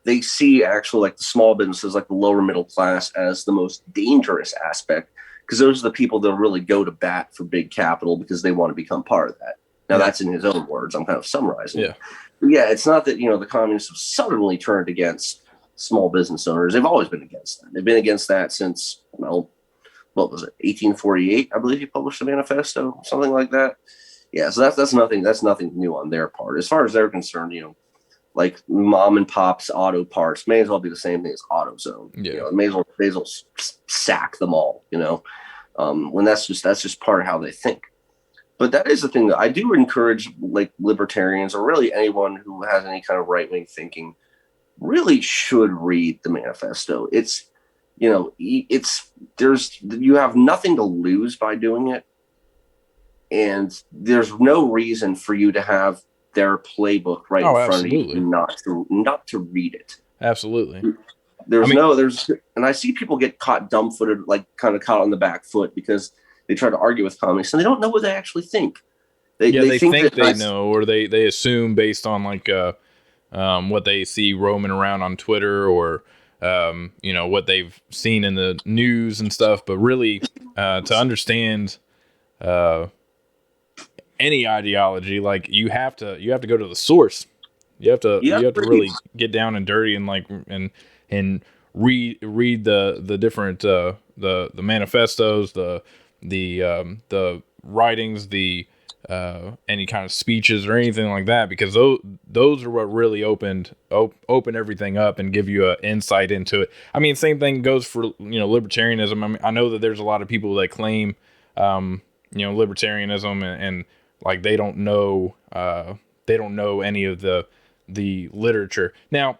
they see actually like the small businesses, like the lower middle class, as the most dangerous aspect because those are the people that really go to bat for big capital because they want to become part of that. Now, that's in his own words. I'm kind of summarizing. Yeah, it's not that, the communists have suddenly turned against small business owners. They've always been against that. They've been against that since, well, what was it, 1848? I believe he published a manifesto, something like that. Yeah, so that's nothing new on their part. As far as they're concerned, like mom and pop's auto parts may as well be the same thing as AutoZone. Yeah. May as well sack them all. When that's just part of how they think. But that is the thing that I do encourage, like libertarians or really anyone who has any kind of right wing thinking, really should read the manifesto. It's you have nothing to lose by doing it, and there's no reason for you to have their playbook right in front of you not to read it. Absolutely. And I see people get caught dumb-footed, like kind of caught on the back foot because they try to argue with communists and they don't know what they actually think. They think they know, or they assume based on like what they see roaming around on Twitter or what they've seen in the news and stuff. But really, to understand any ideology, like you have to go to the source. You have to really get down and dirty and like and read the different the manifestos, the writings, the any kind of speeches or anything like that, because those are what really open everything up and give you an insight into it. I mean, same thing goes for libertarianism. I mean, I know that there's a lot of people that claim libertarianism and like they don't know any of the literature. Now,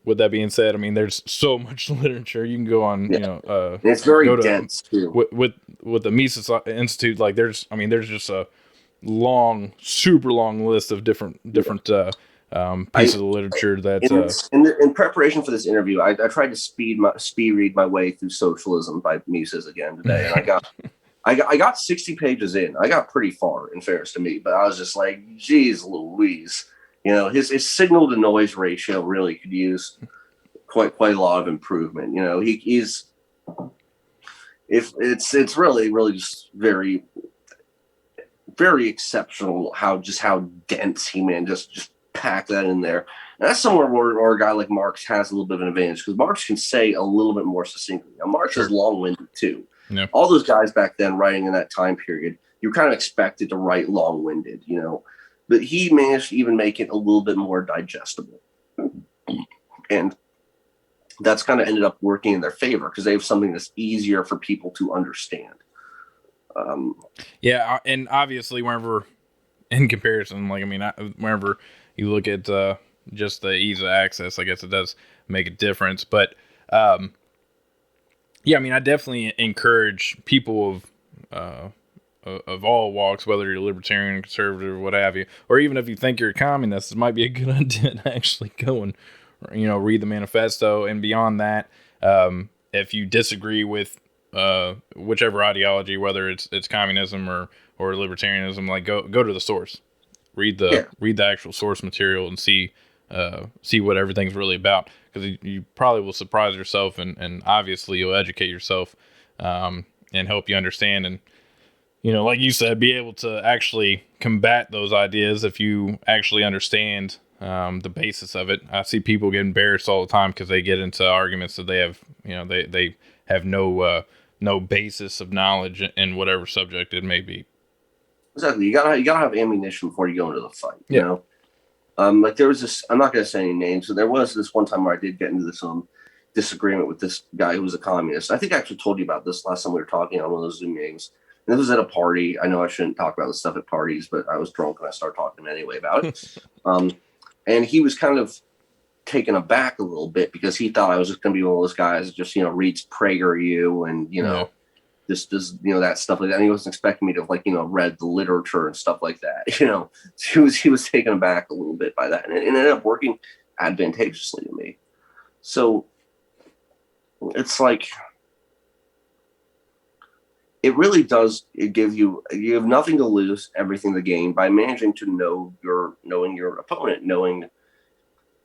with that being said, I mean, there's so much literature. You can go on, it's very dense too. With the Mises Institute, like there's just a super long list of different pieces of literature that. In preparation for this interview, I tried to speed read my way through Socialism by Mises again today, and I got 60 pages in. I got pretty far, in fairness to me, but I was just like, geez Louise. His signal to noise ratio really could use quite a lot of improvement. It's really just very, very exceptional how dense he just pack that in there. And that's somewhere where a guy like Marx has a little bit of an advantage, because Marx can say a little bit more succinctly. Now, Marx is long-winded too. Yeah. All those guys back then writing in that time period, you're kind of expected to write long-winded, but he managed to even make it a little bit more digestible. And that's kind of ended up working in their favor because they have something that's easier for people to understand. And obviously, whenever in comparison, like, I mean, whenever you look at just the ease of access, I guess it does make a difference. But I mean, I definitely encourage people of all walks, whether you're libertarian, conservative, what have you, or even if you think you're a communist, it might be a good idea to actually go and read the manifesto. And beyond that, if you disagree with whichever ideology, whether it's communism or libertarianism, like go to the source, read the actual source material and see what everything's really about, because you probably will surprise yourself, and obviously you'll educate yourself and help you understand, and like you said, be able to actually combat those ideas if you actually understand the basis of it. I see people get embarrassed all the time because they get into arguments that they have, they have no basis of knowledge in whatever subject it may be. Exactly. You gotta have ammunition before you go into the fight. You know, like there was this. I'm not gonna say any names, but there was this one time where I did get into this disagreement with this guy who was a communist. I think I actually told you about this last time we were talking on one of those Zoom games. And this was at a party. I know I shouldn't talk about this stuff at parties, but I was drunk and I started talking to him anyway about it. And he was kind of taken aback a little bit because he thought I was just going to be one of those guys that just, reads PragerU and, just does, that stuff like that. And he wasn't expecting me to read the literature and stuff like that. He was taken aback a little bit by that. And it ended up working advantageously to me. So it's like, it really does. You have nothing to lose, everything to gain by managing to knowing your opponent, knowing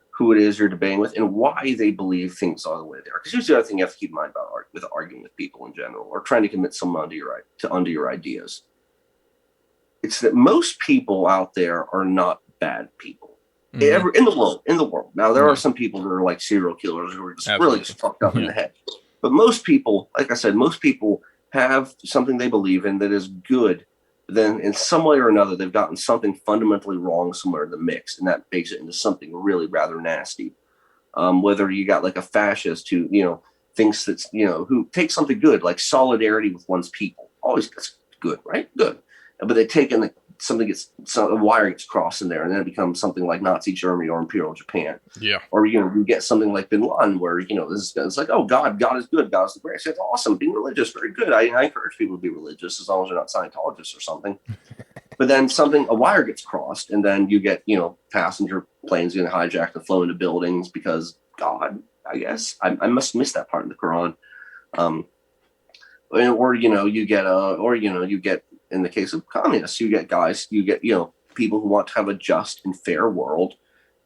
who it is you're debating with and why they believe things are the way they are. Because here's the other thing you have to keep in mind about arguing with people in general, or trying to convince someone onto your ideas. It's that most people out there are not bad people. In the world. Now, there are Yeah. some people that are like serial killers who are just really Absolutely. just fucked up in Yeah. the head. But most people, like I said, most people have something they believe in that is good. Then in some way or another, they've gotten something fundamentally wrong somewhere in the mix, and that makes it into something really rather nasty. Whether you got like a fascist who, thinks that's, who takes something good, like solidarity with one's people. Always that's good, right? Good. But they take in a wire gets crossed in there, and then it becomes something like Nazi Germany or Imperial Japan. Yeah. Or, you get something like Bin Laden where, it's like, oh, God is good. God is the greatest. It's awesome. Being religious, very good. I encourage people to be religious as long as they're not Scientologists or something. But then a wire gets crossed, and then you get, passenger planes getting hijacked and flown into buildings because God, I guess. I must miss that part in the Quran. You get, in the case of communists, you get people who want to have a just and fair world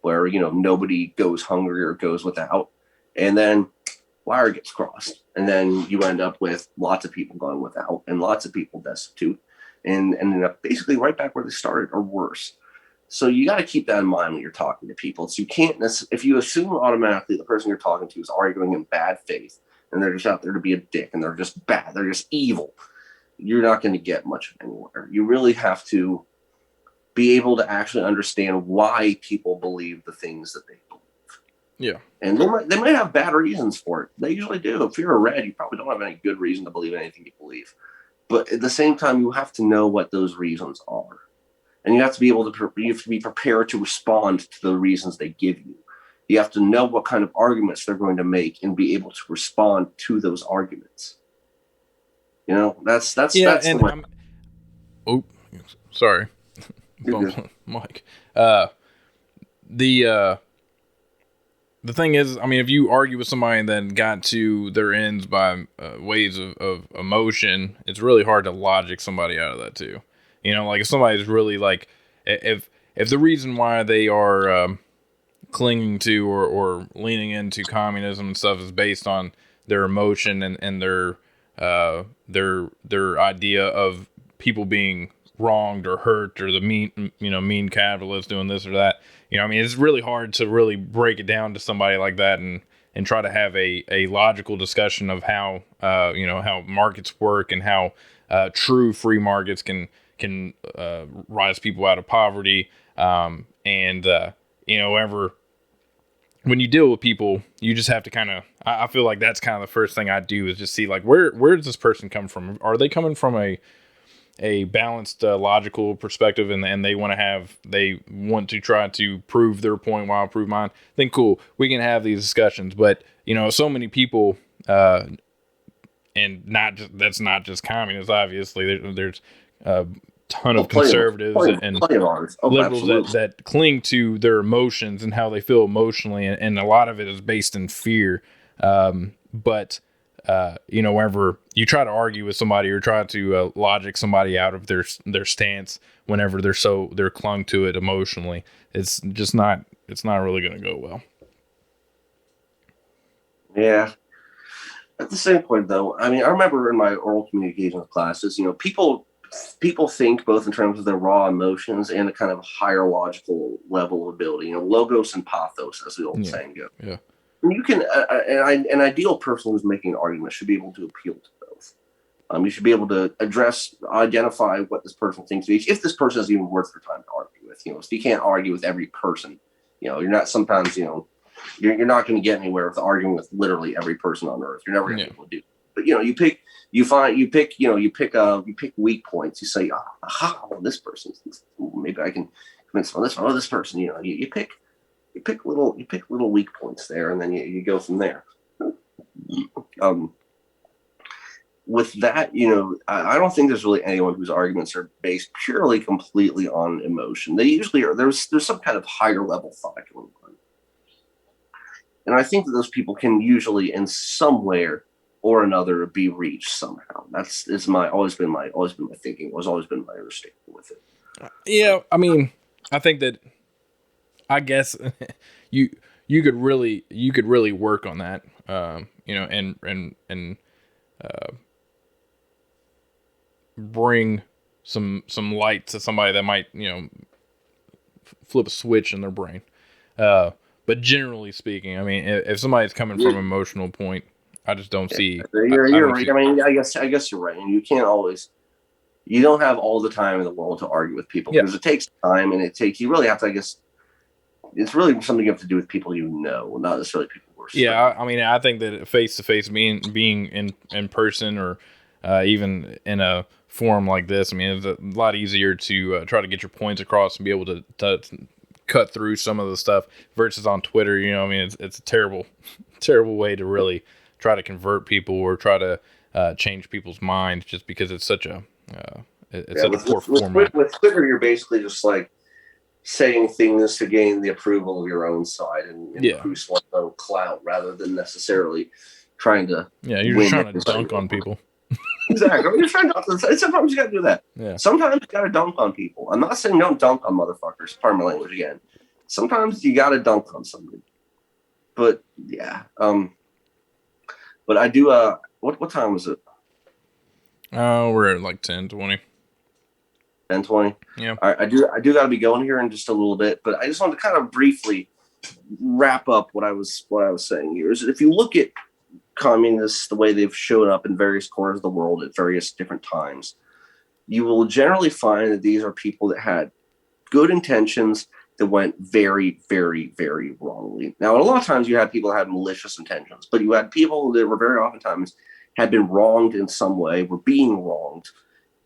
where, nobody goes hungry or goes without. And then wire gets crossed. And then you end up with lots of people going without and lots of people destitute and ended up basically right back where they started or worse. So you got to keep that in mind when you're talking to people. So you can't if you assume automatically the person you're talking to is arguing in bad faith and they're just out there to be a dick and they're just bad, they're just evil, you're not going to get much anywhere. You really have to be able to actually understand why people believe the things that they believe. Yeah. And they might have bad reasons for it. They usually do. If you're a red, you probably don't have any good reason to believe anything you believe. But at the same time, you have to know what those reasons are. And you have to be prepared to respond to the reasons they give you. You have to know what kind of arguments they're going to make and be able to respond to those arguments. That's And the way. Oh, sorry. Mike. The thing is, I mean, if you argue with somebody and then got to their ends by ways of emotion, it's really hard to logic somebody out of that too. Like if somebody's really like, if the reason why they are clinging to or leaning into communism and stuff is based on their emotion and their idea of people being wronged or hurt or the mean capitalist doing this or that. I mean, it's really hard to really break it down to somebody like that and try to have a logical discussion of how how markets work and how true free markets can rise people out of poverty. Ever when you deal with people, you just have to kind of, I feel like that's kind of the first thing I do is just see like, where does this person come from? Are they coming from a balanced logical perspective and they want to try to prove their point while I prove mine? Then cool, we can have these discussions. But so many people and that's not just communists, obviously. There's a ton of conservatives and liberals that cling to their emotions and how they feel emotionally, and a lot of it is based in fear. But whenever you try to argue with somebody or try to logic somebody out of their stance, whenever they're clung to it emotionally, it's not really going to go well. Yeah. At the same point, though, I mean, I remember in my oral communications classes, people think both in terms of their raw emotions and a kind of higher logical level of ability. Logos and pathos, as the old saying goes. Yeah. And you can, an ideal person who's making an argument should be able to appeal to both. You should be able to identify what this person thinks of each, if this person is even worth your time to argue with. If you can't argue with every person, you're not sometimes, you're not going to get anywhere with arguing with literally every person on earth. You're never going to be able to do it. But you pick weak points. You say, this person, maybe I can convince on this one. Oh, this person. You pick little weak points there, and then you go from there. With that, I don't think there's really anyone whose arguments are based purely, completely on emotion. They usually are. There's some kind of higher level thought going on. And I think that those people can usually, in some way or another, be reached somehow. That's always been my thinking. Was always been my understanding with it. Yeah, I mean, I think that, I guess you could really work on that, and bring some light to somebody that might flip a switch in their brain. But generally speaking, I mean, if somebody's coming from an emotional point, I just don't see. I You're don't right. see. I mean, I guess you're right, and you can't always. You don't have all the time in the world to argue with people Yeah. because it takes time, and you really have to. I guess it's really something you have to do with people you know, not necessarily people who are. Yeah, I mean, I think that face to face, being in person, or even in a forum like this, I mean, it's a lot easier to try to get your points across and be able to cut through some of the stuff versus on Twitter. You know, I mean, it's a terrible way to really try to convert people or try to change people's minds just because it's such a such a poor format. With Twitter, you're basically just like saying things to gain the approval of your own side and increase one's own clout rather than necessarily trying to you're just trying to dunk on people. Exactly. You're trying to, sometimes you got to do that. Yeah. Sometimes you got to dunk on people. I'm not saying don't dunk on motherfuckers. Pardon my language again. Sometimes you got to dunk on somebody. But yeah. But I do. What time was it? We're at like 10:20. 10:20. Yeah. All right, I do got to be going here in just a little bit, but I just wanted to kind of briefly wrap up what I was saying here. Is that if you look at communists, the way they've shown up in various corners of the world at various different times, you will generally find that these are people that had good intentions that went very, very, very wrongly. Now, a lot of times you had people that had malicious intentions, but you had people that were very oftentimes had been wronged in some way, were being wronged,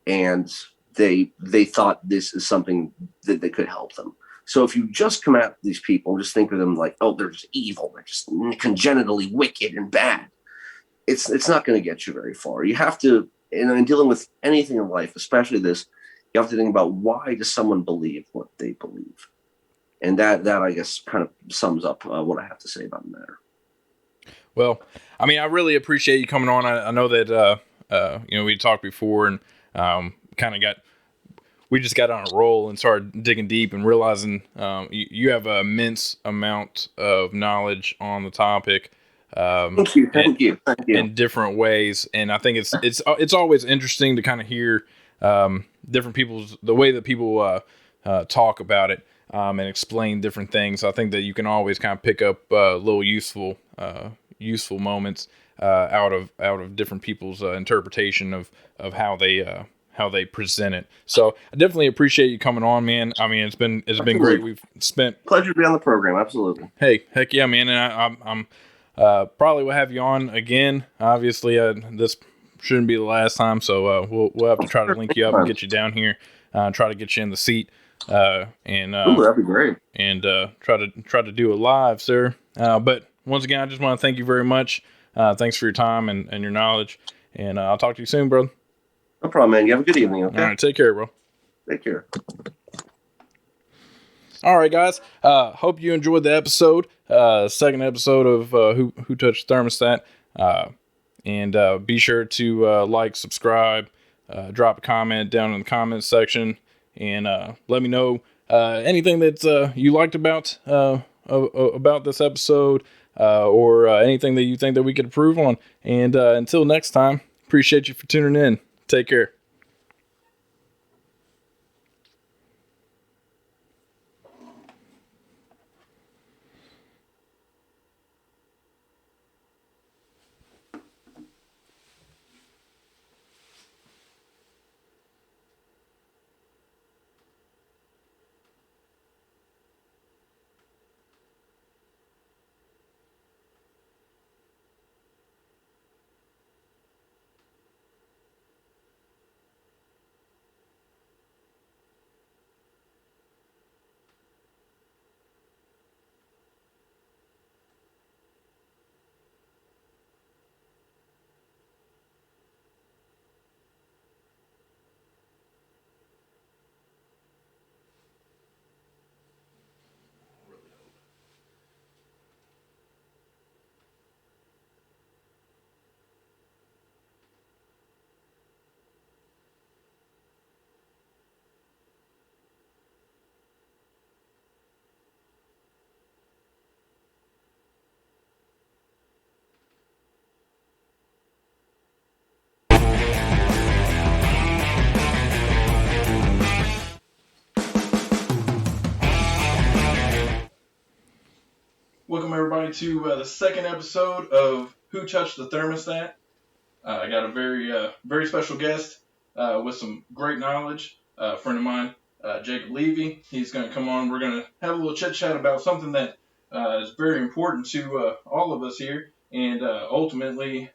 and they thought this is something that could help them. So if you just come at these people and just think of them like, oh, they're just evil, they're just congenitally wicked and bad, it's not going to get you very far. You have to, in dealing with anything in life, especially this, you have to think about why does someone believe what they believe, and that I guess kind of sums up what I have to say about the matter. Well, I mean, I really appreciate you coming on. I know that we talked before and kind of we just got on a roll and started digging deep and realizing you have an immense amount of knowledge on the topic. Thank you. In different ways, and I think it's always interesting to kind of hear different the way that people talk about it and explain different things. I think that you can always kind of pick up little useful moments out of different people's interpretation of how they present it. So I definitely appreciate you coming on, man. I mean, it's been great. We've spent pleasure to be on the program. Absolutely. Hey, heck yeah, man. And I'm probably will have you on again. Obviously, this shouldn't be the last time, so we'll have to try to link you up and get you down here, try to get you in the seat, and that'd be great. And try to do it live, sir. But once again, I just want to thank you very much. Thanks for your time and your knowledge, and I'll talk to you soon, bro. No problem, man. You have a good evening. Okay. All right, take care, bro. Take care. All right, guys. Hope you enjoyed the episode. Second episode of Who Touched Thermostat. And be sure to like, subscribe, drop a comment down in the comments section, and let me know anything that you liked about this episode, or anything that you think that we could improve on. And until next time, appreciate you for tuning in. Take care. Welcome everybody to the second episode of Who Touched the Thermostat. I got a very special guest with some great knowledge. A friend of mine, Jacob Levy. He's going to come on. We're going to have a little chit chat about something that is very important to all of us here, and ultimately,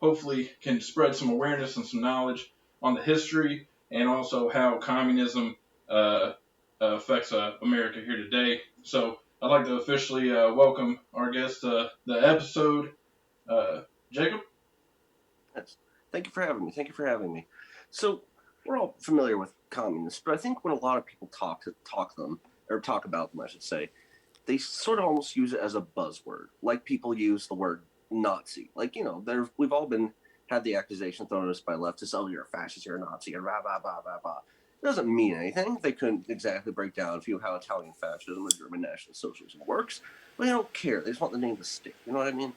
hopefully, can spread some awareness and some knowledge on the history and also how communism affects America here today. So I'd like to officially welcome our guest to the episode, Jacob. Yes. Thank you for having me. So we're all familiar with communists, but I think when a lot of people talk about them, I should say, they sort of almost use it as a buzzword, like people use the word Nazi. Like, we've all had the accusation thrown at us by leftists, oh, you're a fascist, you're a Nazi, and rah, blah, blah, blah, blah. It doesn't mean anything. They couldn't exactly break down for you how Italian fascism or German National Socialism works, but they don't care. They just want the name to stick. You know what I mean?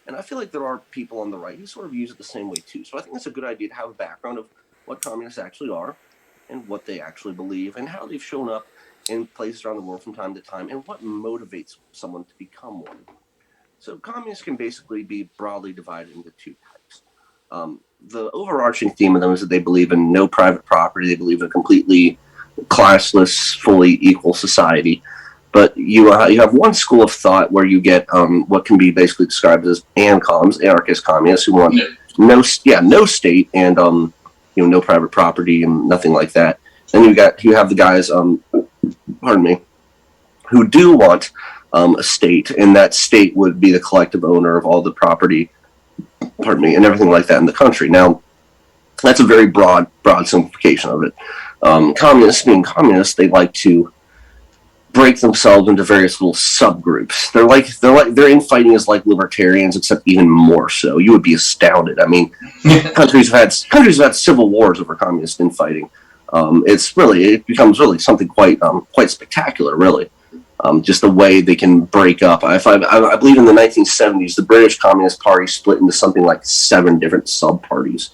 And I feel like there are people on the right who sort of use it the same way too. So I think it's a good idea to have a background of what communists actually are and what they actually believe and how they've shown up in places around the world from time to time and what motivates someone to become one. So communists can basically be broadly divided into two types. The overarching theme of them is that they believe in no private property. They believe in a completely classless, fully equal society. But you have one school of thought where you get what can be basically described as ANCOMs, anarchist communists, who want no state and no private property and nothing like that. Then you have the guys, who do want a state, and that state would be the collective owner of all the property, and everything like that in the country. Now, that's a very broad simplification of it. Communists, being communists, they like to break themselves into various little subgroups. Their infighting is like libertarians, except even more so. You would be astounded. I mean, countries have had civil wars over communist infighting. It becomes really something quite spectacular, really. Just the way they can break up. I believe in the 1970s, the British Communist Party split into something like 7 different sub-parties.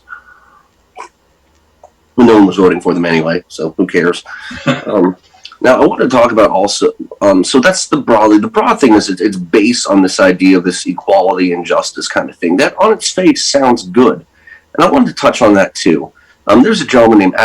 No one was voting for them anyway, so who cares? Now, I want to talk about also, so that's the broad thing is it's based on this idea of this equality and justice kind of thing. That on its face sounds good. And I wanted to touch on that too. There's a gentleman named